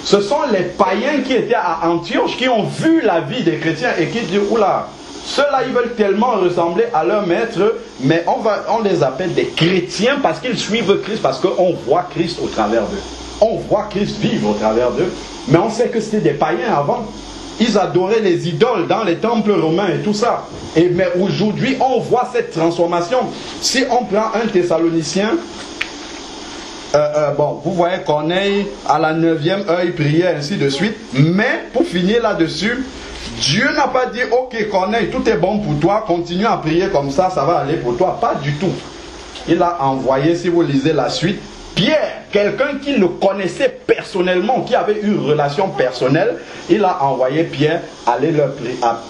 Ce sont les païens qui étaient à Antioche qui ont vu la vie des chrétiens et qui disent, oula, ceux-là, ils veulent tellement ressembler à leur maître, mais on les appelle des chrétiens parce qu'ils suivent Christ, parce qu'on voit Christ au travers d'eux. On voit Christ vivre au travers d'eux, mais on sait que c'était des païens avant. Ils adoraient les idoles dans les temples romains et tout ça. Mais aujourd'hui, on voit cette transformation. Si on prend un Thessalonicien, bon, vous voyez Corneille, à la 9e heure, il priait, ainsi de suite. Mais, pour finir là-dessus, Dieu n'a pas dit, ok Corneille, tout est bon pour toi, continue à prier comme ça, ça va aller pour toi. Pas du tout. Il a envoyé, si vous lisez la suite, Pierre, quelqu'un qui le connaissait personnellement, qui avait une relation personnelle, il a envoyé Pierre aller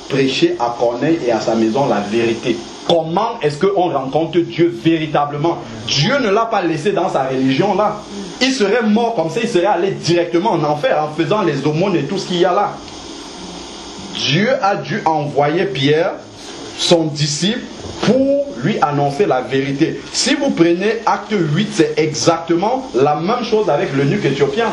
prêcher à Corneille et à sa maison la vérité. Comment est-ce qu'on rencontre Dieu véritablement? Dieu ne l'a pas laissé dans sa religion là. Il serait mort comme ça, il serait allé directement en enfer en faisant les aumônes et tout ce qu'il y a là. Dieu a dû envoyer Pierre, son disciple, pour lui annoncer la vérité. Si vous prenez Acte 8, c'est exactement la même chose avec l'eunuque éthiopien.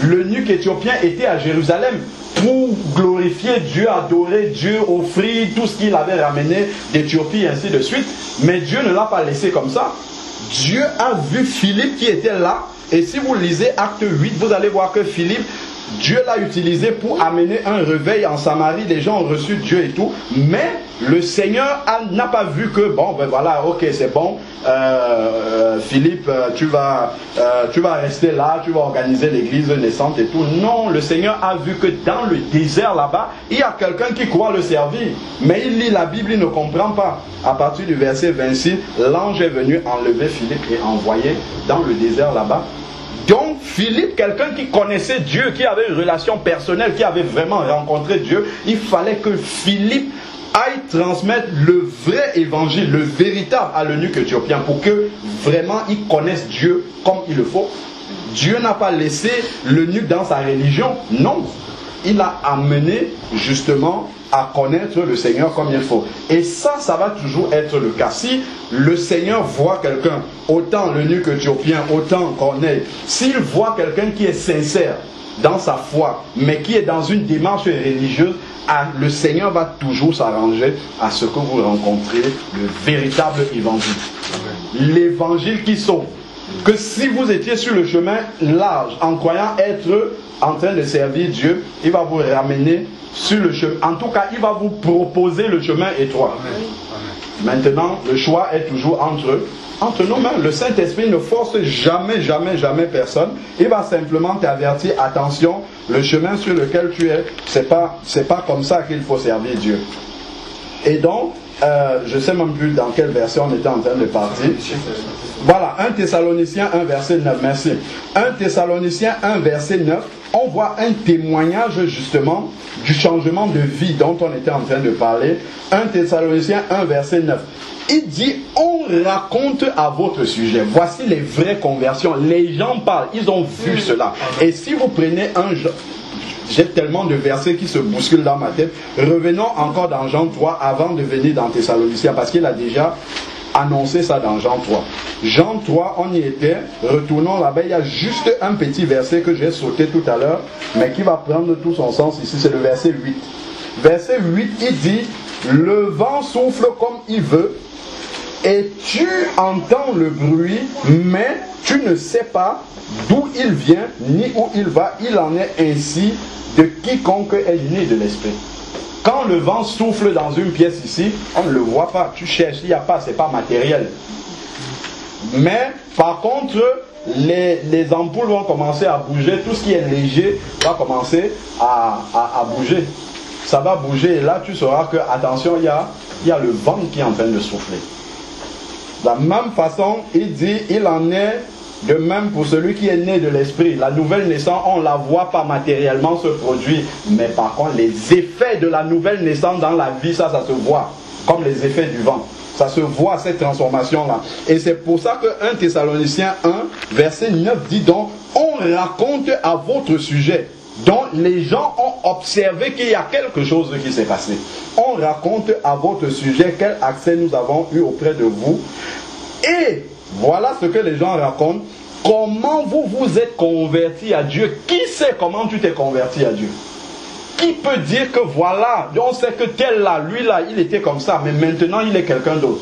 L'eunuque éthiopien était à Jérusalem pour glorifier Dieu, adorer Dieu, offrir tout ce qu'il avait ramené d'Éthiopie, ainsi de suite. Mais Dieu ne l'a pas laissé comme ça. Dieu a vu Philippe qui était là. Et si vous lisez Acte 8, vous allez voir que Philippe, Dieu l'a utilisé pour amener un réveil en Samarie. Les gens ont reçu Dieu et tout. Mais le Seigneur n'a pas vu que, bon, ben voilà, ok, c'est bon. Philippe, tu vas rester là, tu vas organiser l'église naissante et tout. Non, le Seigneur a vu que dans le désert là-bas, il y a quelqu'un qui croit le servir. Mais il lit la Bible, il ne comprend pas. À partir du verset 26, l'ange est venu enlever Philippe et envoyer dans le désert là-bas. Donc Philippe, quelqu'un qui connaissait Dieu, qui avait une relation personnelle, qui avait vraiment rencontré Dieu, il fallait que Philippe aille transmettre le vrai évangile, le véritable à l'eunuque éthiopien, pour que vraiment il connaisse Dieu comme il le faut. Dieu n'a pas laissé l'eunuque dans sa religion, non. il a amené justement à connaître le Seigneur comme il faut. Et ça va toujours être le cas. Si le Seigneur voit quelqu'un, autant l'eunuque éthiopien, autant Corneille, s'il voit quelqu'un qui est sincère dans sa foi, mais qui est dans une démarche religieuse, le Seigneur va toujours s'arranger à ce que vous rencontrez le véritable évangile. L'évangile qui sauve. Que si vous étiez sur le chemin large, en croyant être en train de servir Dieu, il va vous ramener sur le chemin. En tout cas, il va vous proposer le chemin étroit. Amen. Maintenant, le choix est toujours entre nos mains. Le Saint-Esprit ne force jamais personne. Il va simplement t'avertir, attention, le chemin sur lequel tu es, c'est pas comme ça qu'il faut servir Dieu. Et donc, je ne sais même plus dans quelle version on était en train de partir. Voilà, 1 Thessaloniciens 1 verset 9, merci. 1 Thessaloniciens 1 verset 9, on voit un témoignage justement du changement de vie dont on était en train de parler. 1 Thessaloniciens 1 verset 9. Il dit, on raconte à votre sujet. Voici les vraies conversions. Les gens parlent, ils ont vu cela. Et si vous prenez j'ai tellement de versets qui se bousculent dans ma tête. Revenons encore dans Jean 3 avant de venir dans Thessaloniciens, parce qu'il a déjà annoncé ça dans Jean 3. Jean 3, on y était. Retournons là-bas. Il y a juste un petit verset que j'ai sauté tout à l'heure, mais qui va prendre tout son sens ici. C'est le verset 8. Verset 8, il dit, le vent souffle comme il veut, et tu entends le bruit, mais tu ne sais pas d'où il vient, ni où il va. Il en est ainsi de quiconque est né de l'esprit. Quand le vent souffle dans une pièce ici, on ne le voit pas. Tu cherches, il n'y a pas, c'est pas matériel. Mais par contre, les ampoules vont commencer à bouger. Tout ce qui est léger va commencer à bouger. Ça va bouger et là tu sauras que, attention, il y a le vent qui est en train de souffler. De la même façon, il dit, il en est de même pour celui qui est né de l'esprit. La nouvelle naissance, on ne la voit pas matériellement se produire, mais par contre, les effets de la nouvelle naissance dans la vie, ça se voit, comme les effets du vent. Ça se voit, cette transformation-là. Et c'est pour ça que 1 Thessaloniciens 1, verset 9 dit donc, on raconte à votre sujet, dont les gens ont observé qu'il y a quelque chose qui s'est passé. On raconte à votre sujet quel accès nous avons eu auprès de vous. Et voilà ce que les gens racontent. Comment vous vous êtes convertis à Dieu? Qui sait comment tu t'es converti à Dieu? Qui peut dire que voilà, on sait que tel là, lui là, il était comme ça, mais maintenant il est quelqu'un d'autre.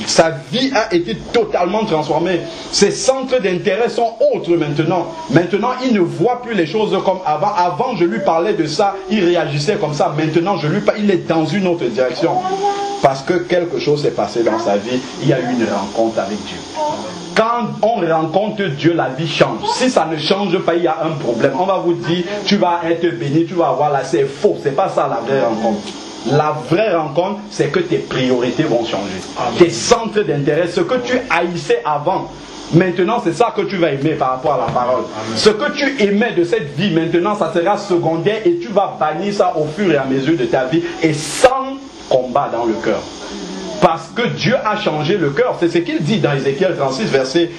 Sa vie a été totalement transformée. Ses centres d'intérêt sont autres maintenant. Maintenant, il ne voit plus les choses comme avant. Avant, je lui parlais de ça, il réagissait comme ça. Maintenant, il est dans une autre direction. Parce que quelque chose s'est passé dans sa vie. Il y a eu une rencontre avec Dieu. Quand on rencontre Dieu, la vie change. Si ça ne change pas, il y a un problème. On va vous dire, tu vas être béni, tu vas avoir là. C'est faux. C'est pas ça la vraie rencontre. La vraie rencontre, c'est que tes priorités vont changer. Amen. Tes centres d'intérêt, ce que tu haïssais avant, maintenant c'est ça que tu vas aimer par rapport à la parole. Amen. Ce que tu aimais de cette vie, maintenant ça sera secondaire et tu vas bannir ça au fur et à mesure de ta vie et sans combat dans le cœur. Parce que Dieu a changé le cœur. C'est ce qu'il dit dans Ézéchiel 36, verset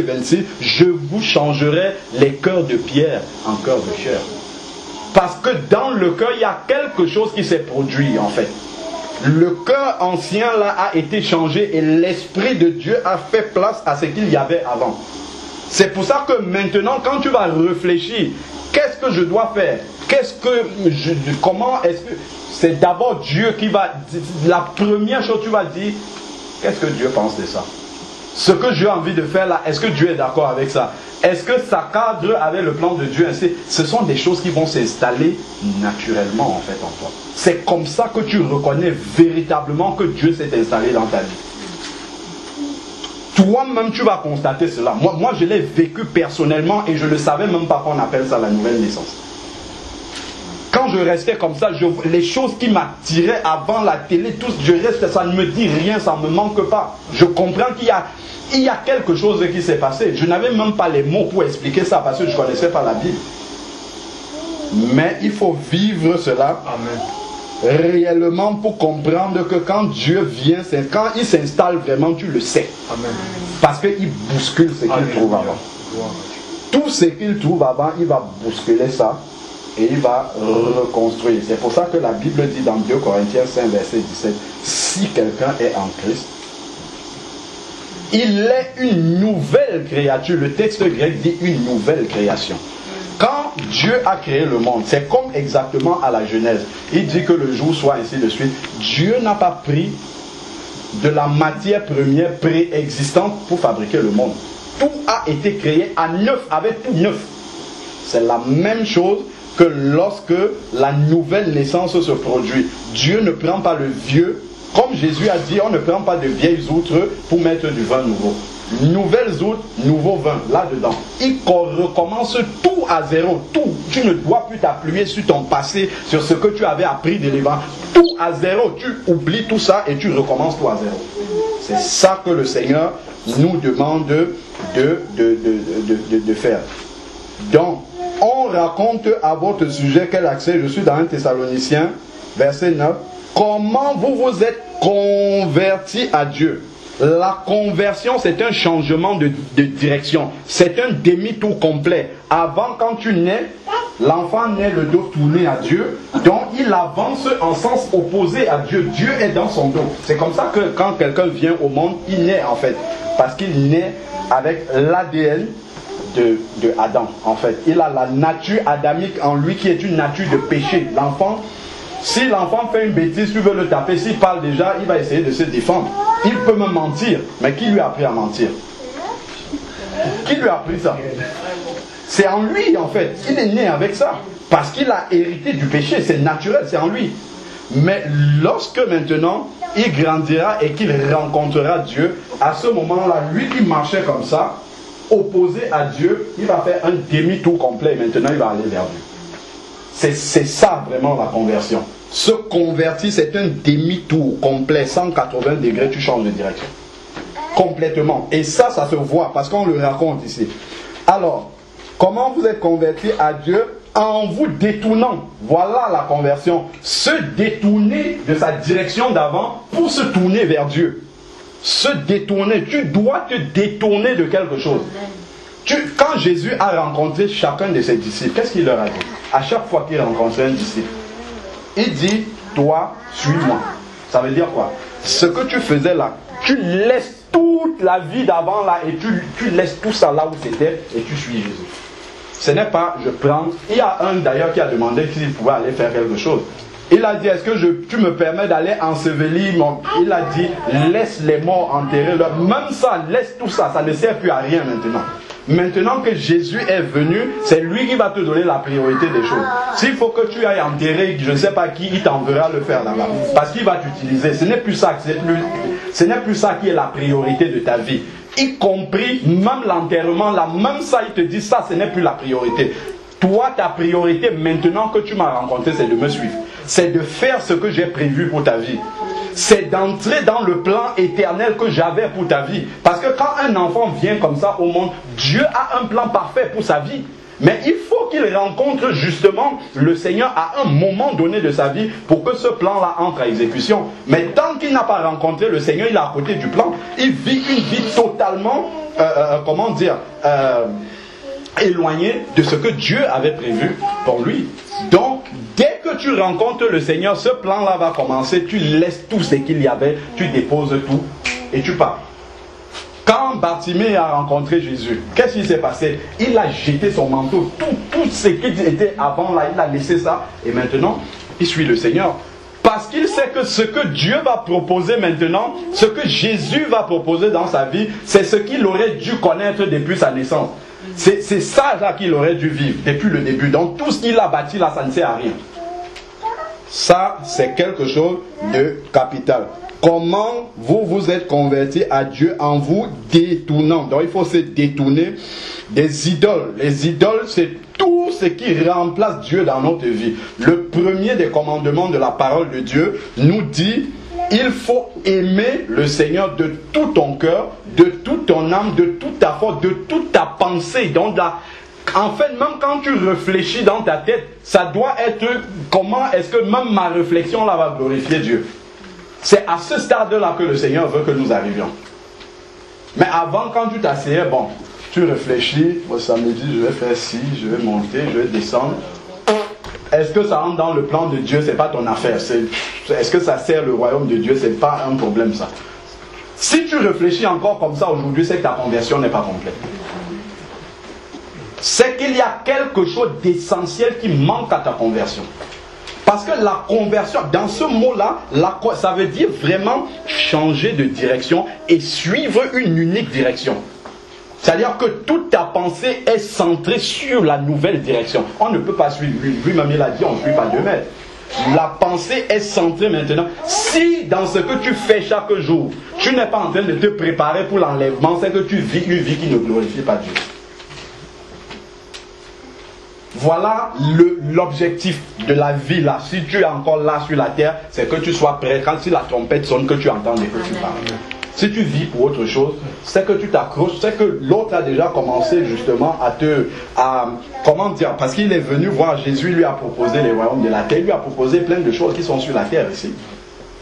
26. Je vous changerai les cœurs de pierre en cœurs de chair. Parce que dans le cœur, il y a quelque chose qui s'est produit en fait. Le cœur ancien là a été changé et l'Esprit de Dieu a fait place à ce qu'il y avait avant. C'est pour ça que maintenant, quand tu vas réfléchir, qu'est-ce que je dois faire? Comment est-ce que... C'est d'abord Dieu qui va... La première chose, tu vas dire, qu'est-ce que Dieu pense de ça? Ce que j'ai envie de faire là, est-ce que Dieu est d'accord avec ça? Est-ce que ça cadre avec le plan de Dieu? Ce sont des choses qui vont s'installer naturellement en fait en toi. C'est comme ça que tu reconnais véritablement que Dieu s'est installé dans ta vie. Toi-même tu vas constater cela. Moi je l'ai vécu personnellement et je ne savais même pas qu'on appelle ça la nouvelle naissance. Quand je restais comme ça, les choses qui m'attiraient avant la télé, tout, je reste, ça ne me dit rien, ça ne me manque pas. Je comprends qu'il y a quelque chose qui s'est passé. Je n'avais même pas les mots pour expliquer ça parce que je ne connaissais pas la Bible. Mais il faut vivre cela. Amen. Réellement pour comprendre que quand Dieu vient, quand il s'installe vraiment, tu le sais. Amen. Parce qu'il bouscule ce qu'il trouve avant. Tout ce qu'il trouve avant, il va bousculer ça. et il va reconstruire. C'est pour ça que la Bible dit dans 2 Corinthiens 5, verset 17, si quelqu'un est en Christ, il est une nouvelle créature. Le texte grec dit une nouvelle création. Quand Dieu a créé le monde, c'est comme exactement à la Genèse. Il dit que le jour soit ainsi de suite. Dieu n'a pas pris de la matière première préexistante pour fabriquer le monde. Tout a été créé à neuf, avec tout neuf. C'est la même chose que lorsque la nouvelle naissance se produit. Dieu ne prend pas le vieux, comme Jésus a dit, on ne prend pas de vieilles outres pour mettre du vin nouveau. Nouvelles outres, nouveau vin, là-dedans. Il recommence tout à zéro, tout. Tu ne dois plus t'appuyer sur ton passé, sur ce que tu avais appris de l'évangile. Tout à zéro, tu oublies tout ça et tu recommences tout à zéro. C'est ça que le Seigneur nous demande de faire. Donc, on raconte à votre sujet quel accès, je suis dans 1 Thessaloniciens, verset 9, comment vous vous êtes convertis à Dieu. La conversion, c'est un changement de direction. C'est un demi-tour complet. Avant, quand tu nais, l'enfant naît le dos tourné à Dieu. Donc, il avance en sens opposé à Dieu. Dieu est dans son dos. C'est comme ça que quand quelqu'un vient au monde, il naît en fait. Parce qu'il naît avec l'ADN de Adam, en fait. Il a la nature adamique en lui qui est une nature de péché. L'enfant, si l'enfant fait une bêtise, tu veux le taper, s'il parle déjà, il va essayer de se défendre. Il peut me mentir, mais qui lui a appris à mentir? Qui lui a appris ça? C'est en lui, en fait. Il est né avec ça. Parce qu'il a hérité du péché. C'est naturel, c'est en lui. Mais lorsque maintenant, il grandira et qu'il rencontrera Dieu, à ce moment-là, lui qui marchait comme ça, opposé à Dieu, il va faire un demi-tour complet. Maintenant, il va aller vers Dieu. C'est ça vraiment la conversion. Se convertir, c'est un demi-tour complet, 180 degrés, tu changes de direction. Complètement. Et ça se voit parce qu'on le raconte ici. Alors, comment vous êtes convertis à Dieu? En vous détournant. Voilà la conversion. Se détourner de sa direction d'avant pour se tourner vers Dieu. Se détourner. Tu dois te détourner de quelque chose. Quand Jésus a rencontré chacun de ses disciples, qu'est-ce qu'il leur a dit? À chaque fois qu'il rencontrait un disciple, il dit, toi, suis-moi. Ça veut dire quoi? Ce que tu faisais là, tu laisses toute la vie d'avant là et tu laisses tout ça là où c'était et tu suis Jésus. Ce n'est pas, je prends. Il y a un d'ailleurs qui a demandé s'il pouvait aller faire quelque chose. Il a dit, est-ce que tu me permets d'aller ensevelir mon... Il a dit, laisse les morts enterrer leur... Même ça, laisse tout ça, ça ne sert plus à rien maintenant. Maintenant que Jésus est venu, c'est lui qui va te donner la priorité des choses. S'il faut que tu ailles enterrer, je ne sais pas qui, il t'enverra le faire là-bas. Parce qu'il va t'utiliser. Ce n'est plus ça, ce n'est plus ça qui est la priorité de ta vie. Y compris même l'enterrement, là, même ça, il te dit ça, ce n'est plus la priorité. Toi, ta priorité, maintenant que tu m'as rencontré, c'est de me suivre. C'est de faire ce que j'ai prévu pour ta vie. C'est d'entrer dans le plan éternel que j'avais pour ta vie. Parce que quand un enfant vient comme ça au monde, Dieu a un plan parfait pour sa vie. Mais il faut qu'il rencontre justement le Seigneur à un moment donné de sa vie pour que ce plan-là entre à exécution. Mais tant qu'il n'a pas rencontré le Seigneur, il est à côté du plan. Il vit une vie totalement, éloignée de ce que Dieu avait prévu pour lui. Donc, dès que tu rencontres le Seigneur, ce plan-là va commencer. Tu laisses tout ce qu'il y avait, tu déposes tout et tu pars. Quand Bartimée a rencontré Jésus, qu'est-ce qui s'est passé? Il a jeté son manteau, tout ce qui était avant là, il a laissé ça. Et maintenant, il suit le Seigneur. Parce qu'il sait que ce que Dieu va proposer maintenant, ce que Jésus va proposer dans sa vie, c'est ce qu'il aurait dû connaître depuis sa naissance. C'est ça là qu'il aurait dû vivre depuis le début. Donc tout ce qu'il a bâti là, ça ne sert à rien. Ça, c'est quelque chose de capital. Comment vous vous êtes convertis à Dieu en vous détournant. Donc il faut se détourner des idoles. Les idoles, c'est tout ce qui remplace Dieu dans notre vie. Le premier des commandements de la parole de Dieu nous dit: il faut aimer le Seigneur de tout ton cœur, de toute ton âme, de toute ta force, de toute ta pensée. Donc là, en fait, même quand tu réfléchis dans ta tête, ça doit être comment est-ce que même ma réflexion là va glorifier Dieu. C'est à ce stade-là que le Seigneur veut que nous arrivions. Mais avant, quand tu t'asseyais, bon, tu réfléchis, au samedi, je vais faire ci, je vais monter, je vais descendre. est-ce que ça entre dans le plan de Dieu? C'est pas ton affaire. Est-ce que ça sert le royaume de Dieu? C'est pas un problème ça. Si tu réfléchis encore comme ça aujourd'hui, c'est que ta conversion n'est pas complète. C'est qu'il y a quelque chose d'essentiel qui manque à ta conversion. Parce que la conversion, dans ce mot-là, ça veut dire vraiment changer de direction et suivre une unique direction. C'est-à-dire que toute ta pensée est centrée sur la nouvelle direction. On ne peut pas suivre, lui-même il a dit, on ne suit pas 2 mètres. La pensée est centrée maintenant. Si dans ce que tu fais chaque jour, tu n'es pas en train de te préparer pour l'enlèvement, c'est que tu vis une vie qui ne glorifie pas Dieu. Voilà l'objectif de la vie là. Si tu es encore là sur la terre, c'est que tu sois prêt. Quand si la trompette sonne, que tu entendes et que tu parles. Si tu vis pour autre chose, c'est que tu t'accroches, c'est que l'autre a déjà commencé justement comment dire, parce qu'il est venu voir Jésus, lui a proposé les royaumes de la terre, il lui a proposé plein de choses qui sont sur la terre ici.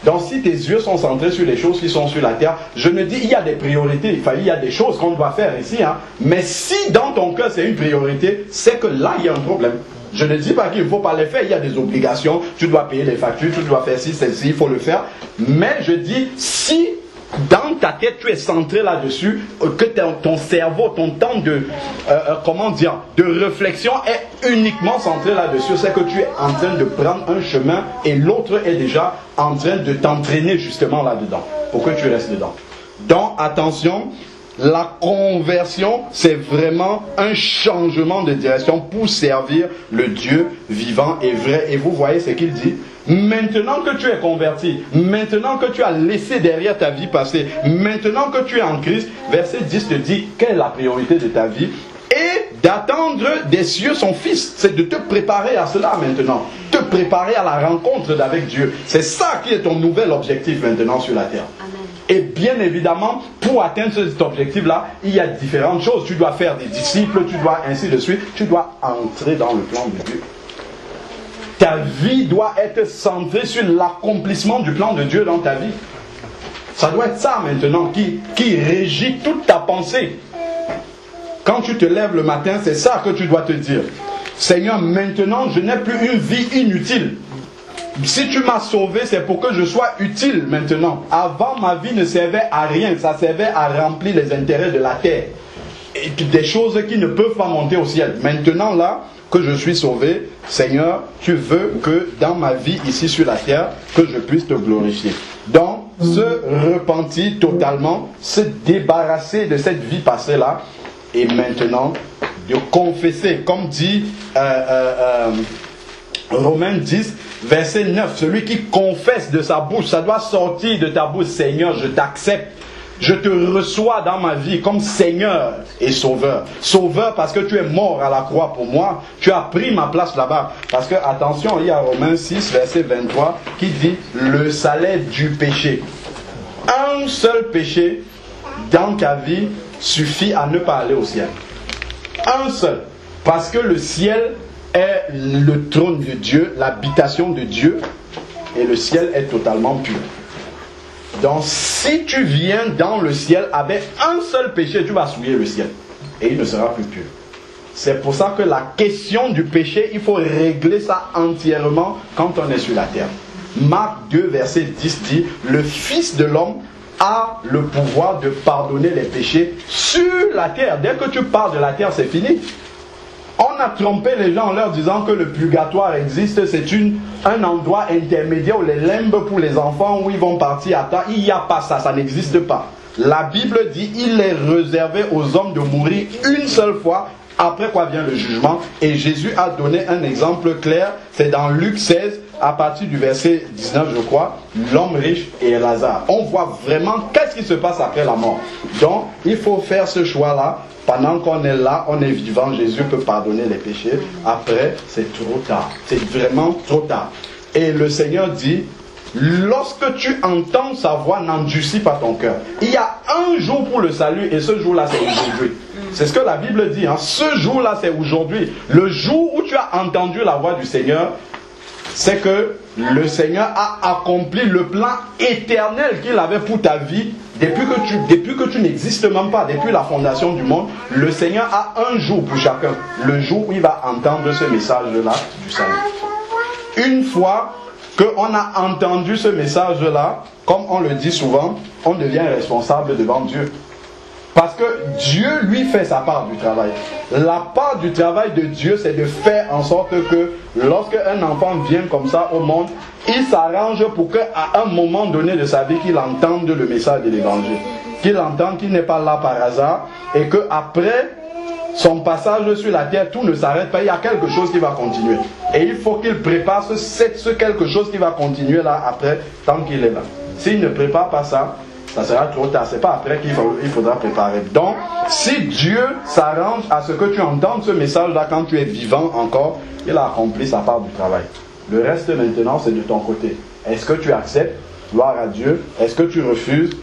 Donc si tes yeux sont centrés sur les choses qui sont sur la terre, je me dis, il y a des priorités, il y a des choses qu'on doit faire ici, hein. Mais si dans ton cœur c'est une priorité, c'est que là il y a un problème. Je ne dis pas qu'il ne faut pas les faire, il y a des obligations, tu dois payer les factures, tu dois faire ci, celle-ci, il faut le faire. Mais je dis, si dans ta tête tu es centré là-dessus, que ton cerveau, ton temps de réflexion est uniquement centré là-dessus, c'est que tu es en train de prendre un chemin et l'autre est déjà en train de t'entraîner justement là-dedans, pour que tu restes dedans. Donc attention, la conversion c'est vraiment un changement de direction pour servir le Dieu vivant et vrai. Et vous voyez ce qu'il dit. Maintenant que tu es converti, maintenant que tu as laissé derrière ta vie passée, maintenant que tu es en Christ, verset 10 te dit quelle est la priorité de ta vie et d'attendre des cieux son Fils. C'est de te préparer à cela maintenant, te préparer à la rencontre avec Dieu. C'est ça qui est ton nouvel objectif maintenant sur la terre. Amen. Et bien évidemment, pour atteindre cet objectif-là, il y a différentes choses. Tu dois faire des disciples, tu dois ainsi de suite, tu dois entrer dans le plan de Dieu. Ta vie doit être centrée sur l'accomplissement du plan de Dieu dans ta vie. Ça doit être ça maintenant qui régit toute ta pensée. Quand tu te lèves le matin, c'est ça que tu dois te dire. Seigneur, maintenant je n'ai plus une vie inutile. Si tu m'as sauvé, c'est pour que je sois utile maintenant. Avant, ma vie ne servait à rien. Ça servait à remplir les intérêts de la terre. Et des choses qui ne peuvent pas monter au ciel. Maintenant là, que je suis sauvé, Seigneur, tu veux que dans ma vie ici sur la terre, que je puisse te glorifier. Donc, se repentir totalement, se débarrasser de cette vie passée-là, et maintenant, de confesser, comme dit Romains 10, verset 9, celui qui confesse de sa bouche, ça doit sortir de ta bouche, Seigneur, je t'accepte. Je te reçois dans ma vie comme Seigneur et Sauveur. Sauveur parce que tu es mort à la croix pour moi. Tu as pris ma place là-bas. Parce que, attention, il y a Romains 6, verset 23, qui dit le salaire du péché. Un seul péché dans ta vie suffit à ne pas aller au ciel. Un seul. Parce que le ciel est le trône de Dieu, l'habitation de Dieu. Et le ciel est totalement pur. Donc si tu viens dans le ciel avec un seul péché, tu vas souiller le ciel. Et il ne sera plus pur. C'est pour ça que la question du péché, il faut régler ça entièrement quand on est sur la terre. Marc 2, verset 10 dit, le Fils de l'homme a le pouvoir de pardonner les péchés sur la terre. Dès que tu parles de la terre, c'est fini. On a trompé les gens en leur disant que le purgatoire existe, c'est un endroit intermédiaire où les limbes pour les enfants, où ils vont partir à temps. Il n'y a pas ça, ça n'existe pas. La Bible dit il est réservé aux hommes de mourir une seule fois, après quoi vient le jugement. Et Jésus a donné un exemple clair, c'est dans Luc 16, à partir du verset 19 je crois, l'homme riche et Lazare. On voit vraiment qu'est-ce qui se passe après la mort. Donc il faut faire ce choix-là. Pendant qu'on est là, on est vivant, Jésus peut pardonner les péchés. Après, c'est trop tard. C'est vraiment trop tard. Et le Seigneur dit, lorsque tu entends sa voix, n'endurcis pas ton cœur. Il y a un jour pour le salut et ce jour-là, c'est aujourd'hui. C'est ce que la Bible dit. Hein. Ce jour-là, c'est aujourd'hui. Le jour où tu as entendu la voix du Seigneur, c'est que le Seigneur a accompli le plan éternel qu'il avait pour ta vie. Depuis que tu n'existes même pas, depuis la fondation du monde, le Seigneur a un jour pour chacun. Le jour où il va entendre ce message-là du salut. une fois qu'on a entendu ce message-là, comme on le dit souvent, on devient responsable devant Dieu. Parce que Dieu, lui, fait sa part du travail. La part du travail de Dieu, c'est de faire en sorte que lorsque un enfant vient comme ça au monde, il s'arrange pour qu'à un moment donné de sa vie, qu'il entende le message de l'évangile. Qu'il entende qu'il n'est pas là par hasard et qu'après son passage sur la terre, tout ne s'arrête pas. Il y a quelque chose qui va continuer. Et il faut qu'il prépare ce quelque chose qui va continuer là après, tant qu'il est là. S'il ne prépare pas ça, ça sera trop tard. C'est pas après qu'il faudra préparer. Donc, si Dieu s'arrange à ce que tu entendes ce message-là quand tu es vivant encore, il a accompli sa part du travail. Le reste maintenant, c'est de ton côté. Est-ce que tu acceptes? Gloire à Dieu. Est-ce que tu refuses?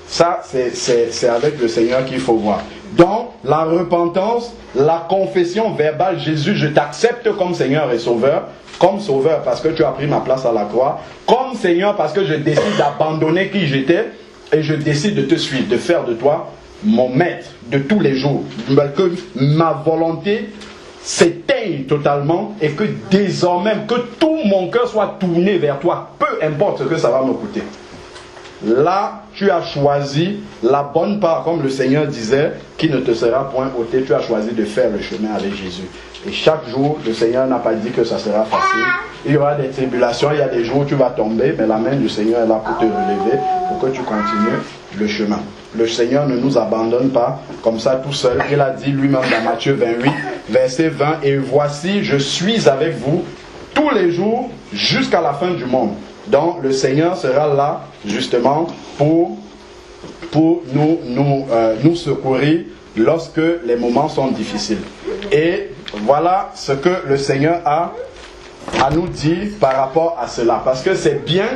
Ça, c'est avec le Seigneur qu'il faut voir. Donc, la repentance, la confession verbale, Jésus, je t'accepte comme Seigneur et Sauveur. Comme Sauveur parce que tu as pris ma place à la croix. Comme Seigneur parce que je décide d'abandonner qui j'étais. Et je décide de te suivre, de faire de toi mon maître de tous les jours. Que ma volonté s'éteigne totalement et que désormais, que tout mon cœur soit tourné vers toi. Peu importe ce que ça va me coûter. Là, tu as choisi la bonne part, comme le Seigneur disait, qui ne te sera point ôtée. Tu as choisi de faire le chemin avec Jésus. Et chaque jour, le Seigneur n'a pas dit que ça sera facile. Il y aura des tribulations, il y a des jours où tu vas tomber, mais la main du Seigneur est là pour te relever, pour que tu continues le chemin. Le Seigneur ne nous abandonne pas comme ça tout seul. Il a dit lui-même dans Matthieu 28, verset 20, « Et voici, je suis avec vous tous les jours jusqu'à la fin du monde. » Donc le Seigneur sera là justement pour nous secourir lorsque les moments sont difficiles. Et voilà ce que le Seigneur a à nous dire par rapport à cela. Parce que c'est bien,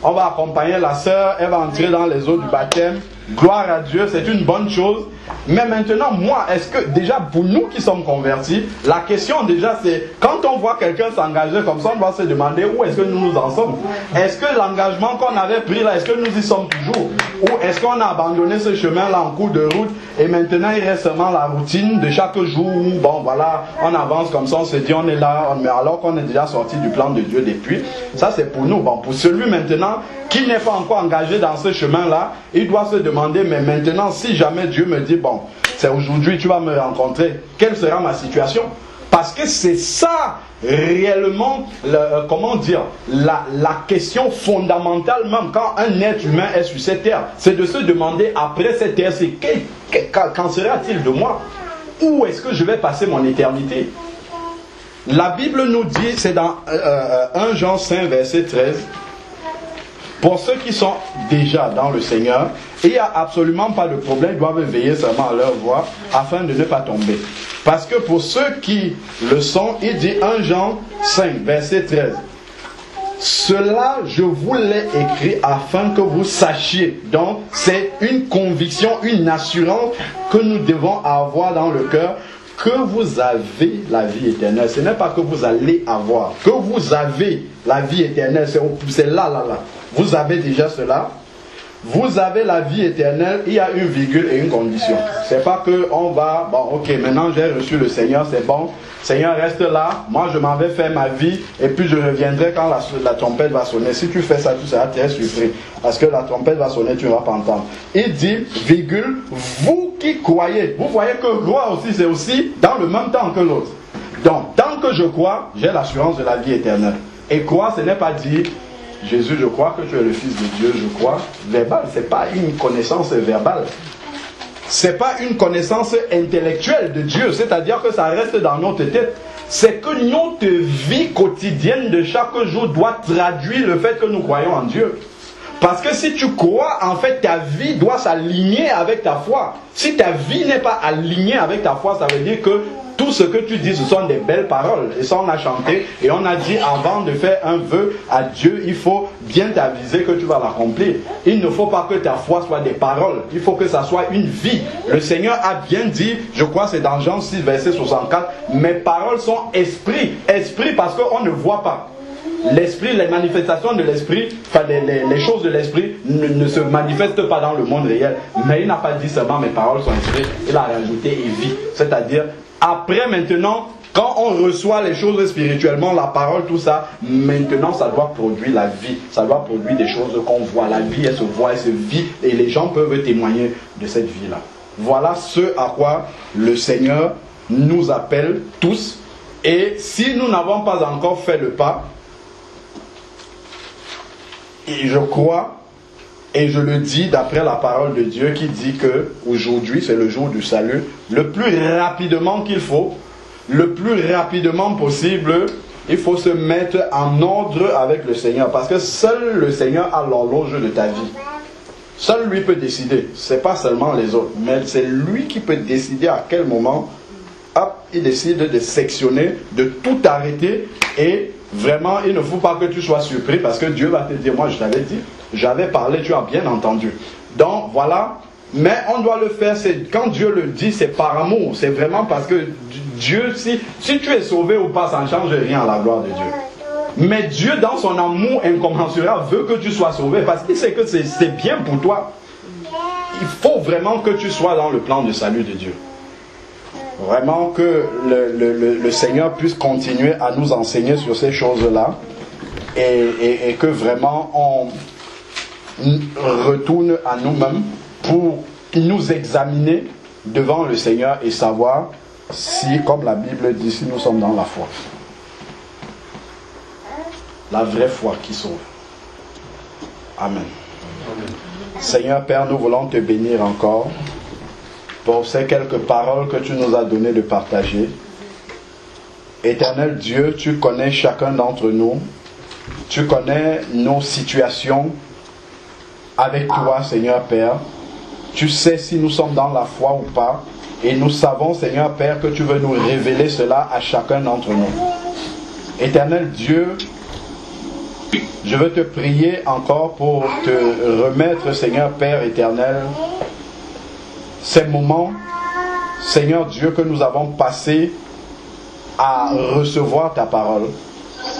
on va accompagner la sœur, elle va entrer dans les eaux du baptême. Gloire à Dieu, c'est une bonne chose. Mais maintenant, moi, est-ce que déjà pour nous qui sommes convertis, la question déjà c'est, quand on voit quelqu'un s'engager comme ça, on doit se demander où est-ce que nous en sommes. Est-ce que l'engagement qu'on avait pris là, est-ce que nous y sommes toujours? Ou est-ce qu'on a abandonné ce chemin-là en cours de route et maintenant il reste seulement la routine de chaque jour où, bon voilà, on avance comme ça, on se dit on est là, alors qu'on est déjà sorti du plan de Dieu depuis. Ça c'est pour nous. Bon, pour celui maintenant qui n'est pas encore engagé dans ce chemin-là, il doit se demander, mais maintenant si jamais Dieu me dit, bon, c'est aujourd'hui tu vas me rencontrer, quelle sera ma situation? Parce que c'est ça réellement, comment dire, la question fondamentale même quand un être humain est sur cette terre. C'est de se demander après cette terre, c'est qu'en sera-t-il de moi? Où est-ce que je vais passer mon éternité? La Bible nous dit, c'est dans 1 Jean 5 verset 13, pour ceux qui sont déjà dans le Seigneur, il n'y a absolument pas de problème, ils doivent veiller seulement à leur voie afin de ne pas tomber. Parce que pour ceux qui le sont, il dit 1 Jean 5, verset 13. Cela, je vous l'ai écrit afin que vous sachiez. Donc, c'est une conviction, une assurance que nous devons avoir dans le cœur, que vous avez la vie éternelle. Ce n'est pas que vous allez avoir, que vous avez la vie éternelle. C'est là. Vous avez déjà cela. Vous avez la vie éternelle. Il y a une virgule et une condition. C'est pas que on va, bon ok, maintenant j'ai reçu le Seigneur, c'est bon. Seigneur reste là, moi je m'en vais faire ma vie et puis je reviendrai quand la trompette va sonner. Si tu fais ça, tu seras très surpris. Parce que la trompette va sonner, tu ne vas pas entendre. Il dit, virgule, vous qui croyez. Vous voyez que croire aussi, c'est aussi dans le même temps que l'autre. Donc, tant que je crois, j'ai l'assurance de la vie éternelle. Et croire, ce n'est pas dire, Jésus, je crois que tu es le Fils de Dieu, je crois. Verbal, ce n'est pas une connaissance verbale. Ce n'est pas une connaissance intellectuelle de Dieu, c'est-à-dire que ça reste dans notre tête. C'est que notre vie quotidienne de chaque jour doit traduire le fait que nous croyons en Dieu. Parce que si tu crois, en fait, ta vie doit s'aligner avec ta foi. Si ta vie n'est pas alignée avec ta foi, ça veut dire que tout ce que tu dis, ce sont des belles paroles. Et ça, on a chanté et on a dit, avant de faire un vœu à Dieu, il faut bien t'aviser que tu vas l'accomplir. Il ne faut pas que ta foi soit des paroles. Il faut que ça soit une vie. Le Seigneur a bien dit, je crois que c'est dans Jean 6, verset 64, mes paroles sont esprit. Esprit parce qu'on ne voit pas. L'esprit, les manifestations de l'esprit, enfin les choses de l'esprit ne se manifestent pas dans le monde réel. Mais il n'a pas dit seulement mes paroles sont esprit, il a rajouté et vie. C'est-à-dire, après maintenant, Quand on reçoit les choses spirituellement, la parole, tout ça, maintenant ça doit produire la vie. Ça doit produire des choses qu'on voit. La vie, elle se voit, elle se vit et les gens peuvent témoigner de cette vie-là. Voilà ce à quoi le Seigneur nous appelle tous. Et si nous n'avons pas encore fait le pas, et je crois, et je le dis d'après la parole de Dieu qui dit que aujourd'hui c'est le jour du salut, le plus rapidement qu'il faut, le plus rapidement possible, il faut se mettre en ordre avec le Seigneur. Parce que seul le Seigneur a l'horloge de ta vie. Seul lui peut décider. Ce n'est pas seulement les autres, mais c'est lui qui peut décider à quel moment, hop, il décide de sectionner, de tout arrêter. Et vraiment, il ne faut pas que tu sois surpris parce que Dieu va te dire, moi je t'avais dit, j'avais parlé, tu as bien entendu. Donc voilà, mais on doit le faire, quand Dieu le dit, c'est par amour. C'est vraiment parce que Dieu, si tu es sauvé ou pas, ça ne change rien à la gloire de Dieu. Mais Dieu, dans son amour incommensurable, veut que tu sois sauvé parce qu'il sait que c'est bien pour toi. Il faut vraiment que tu sois dans le plan de salut de Dieu. Vraiment que le Seigneur puisse continuer à nous enseigner sur ces choses-là et que vraiment on retourne à nous-mêmes pour nous examiner devant le Seigneur et savoir si, comme la Bible dit, si nous sommes dans la foi. La vraie foi qui sauve. Amen. Amen. Seigneur Père, nous voulons te bénir encore pour ces quelques paroles que tu nous as donné de partager. Éternel Dieu, tu connais chacun d'entre nous. Tu connais nos situations avec toi, Seigneur Père. Tu sais si nous sommes dans la foi ou pas. Et nous savons, Seigneur Père, que tu veux nous révéler cela à chacun d'entre nous. Éternel Dieu, je veux te prier encore pour te remettre, Seigneur Père éternel, ces moments, Seigneur Dieu, que nous avons passés à recevoir ta parole.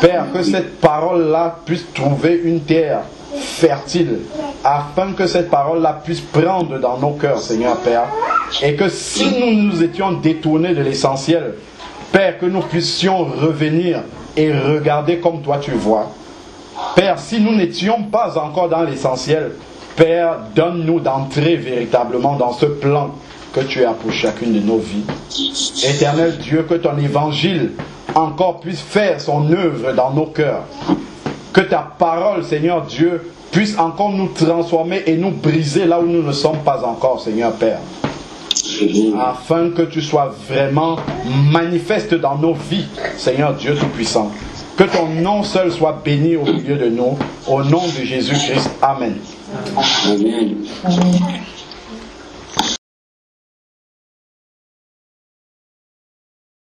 Père, que cette parole-là puisse trouver une terre fertile, afin que cette parole-là puisse prendre dans nos cœurs, Seigneur Père, et que si nous nous étions détournés de l'essentiel, Père, que nous puissions revenir et regarder comme toi tu vois. Père, si nous n'étions pas encore dans l'essentiel, Père, donne-nous d'entrer véritablement dans ce plan que tu as pour chacune de nos vies. Éternel Dieu, que ton évangile encore puisse faire son œuvre dans nos cœurs. Que ta parole, Seigneur Dieu, puisse encore nous transformer et nous briser là où nous ne sommes pas encore, Seigneur Père. Afin que tu sois vraiment manifeste dans nos vies, Seigneur Dieu Tout-Puissant. Que ton nom seul soit béni au milieu de nous. Au nom de Jésus-Christ. Amen. Amen.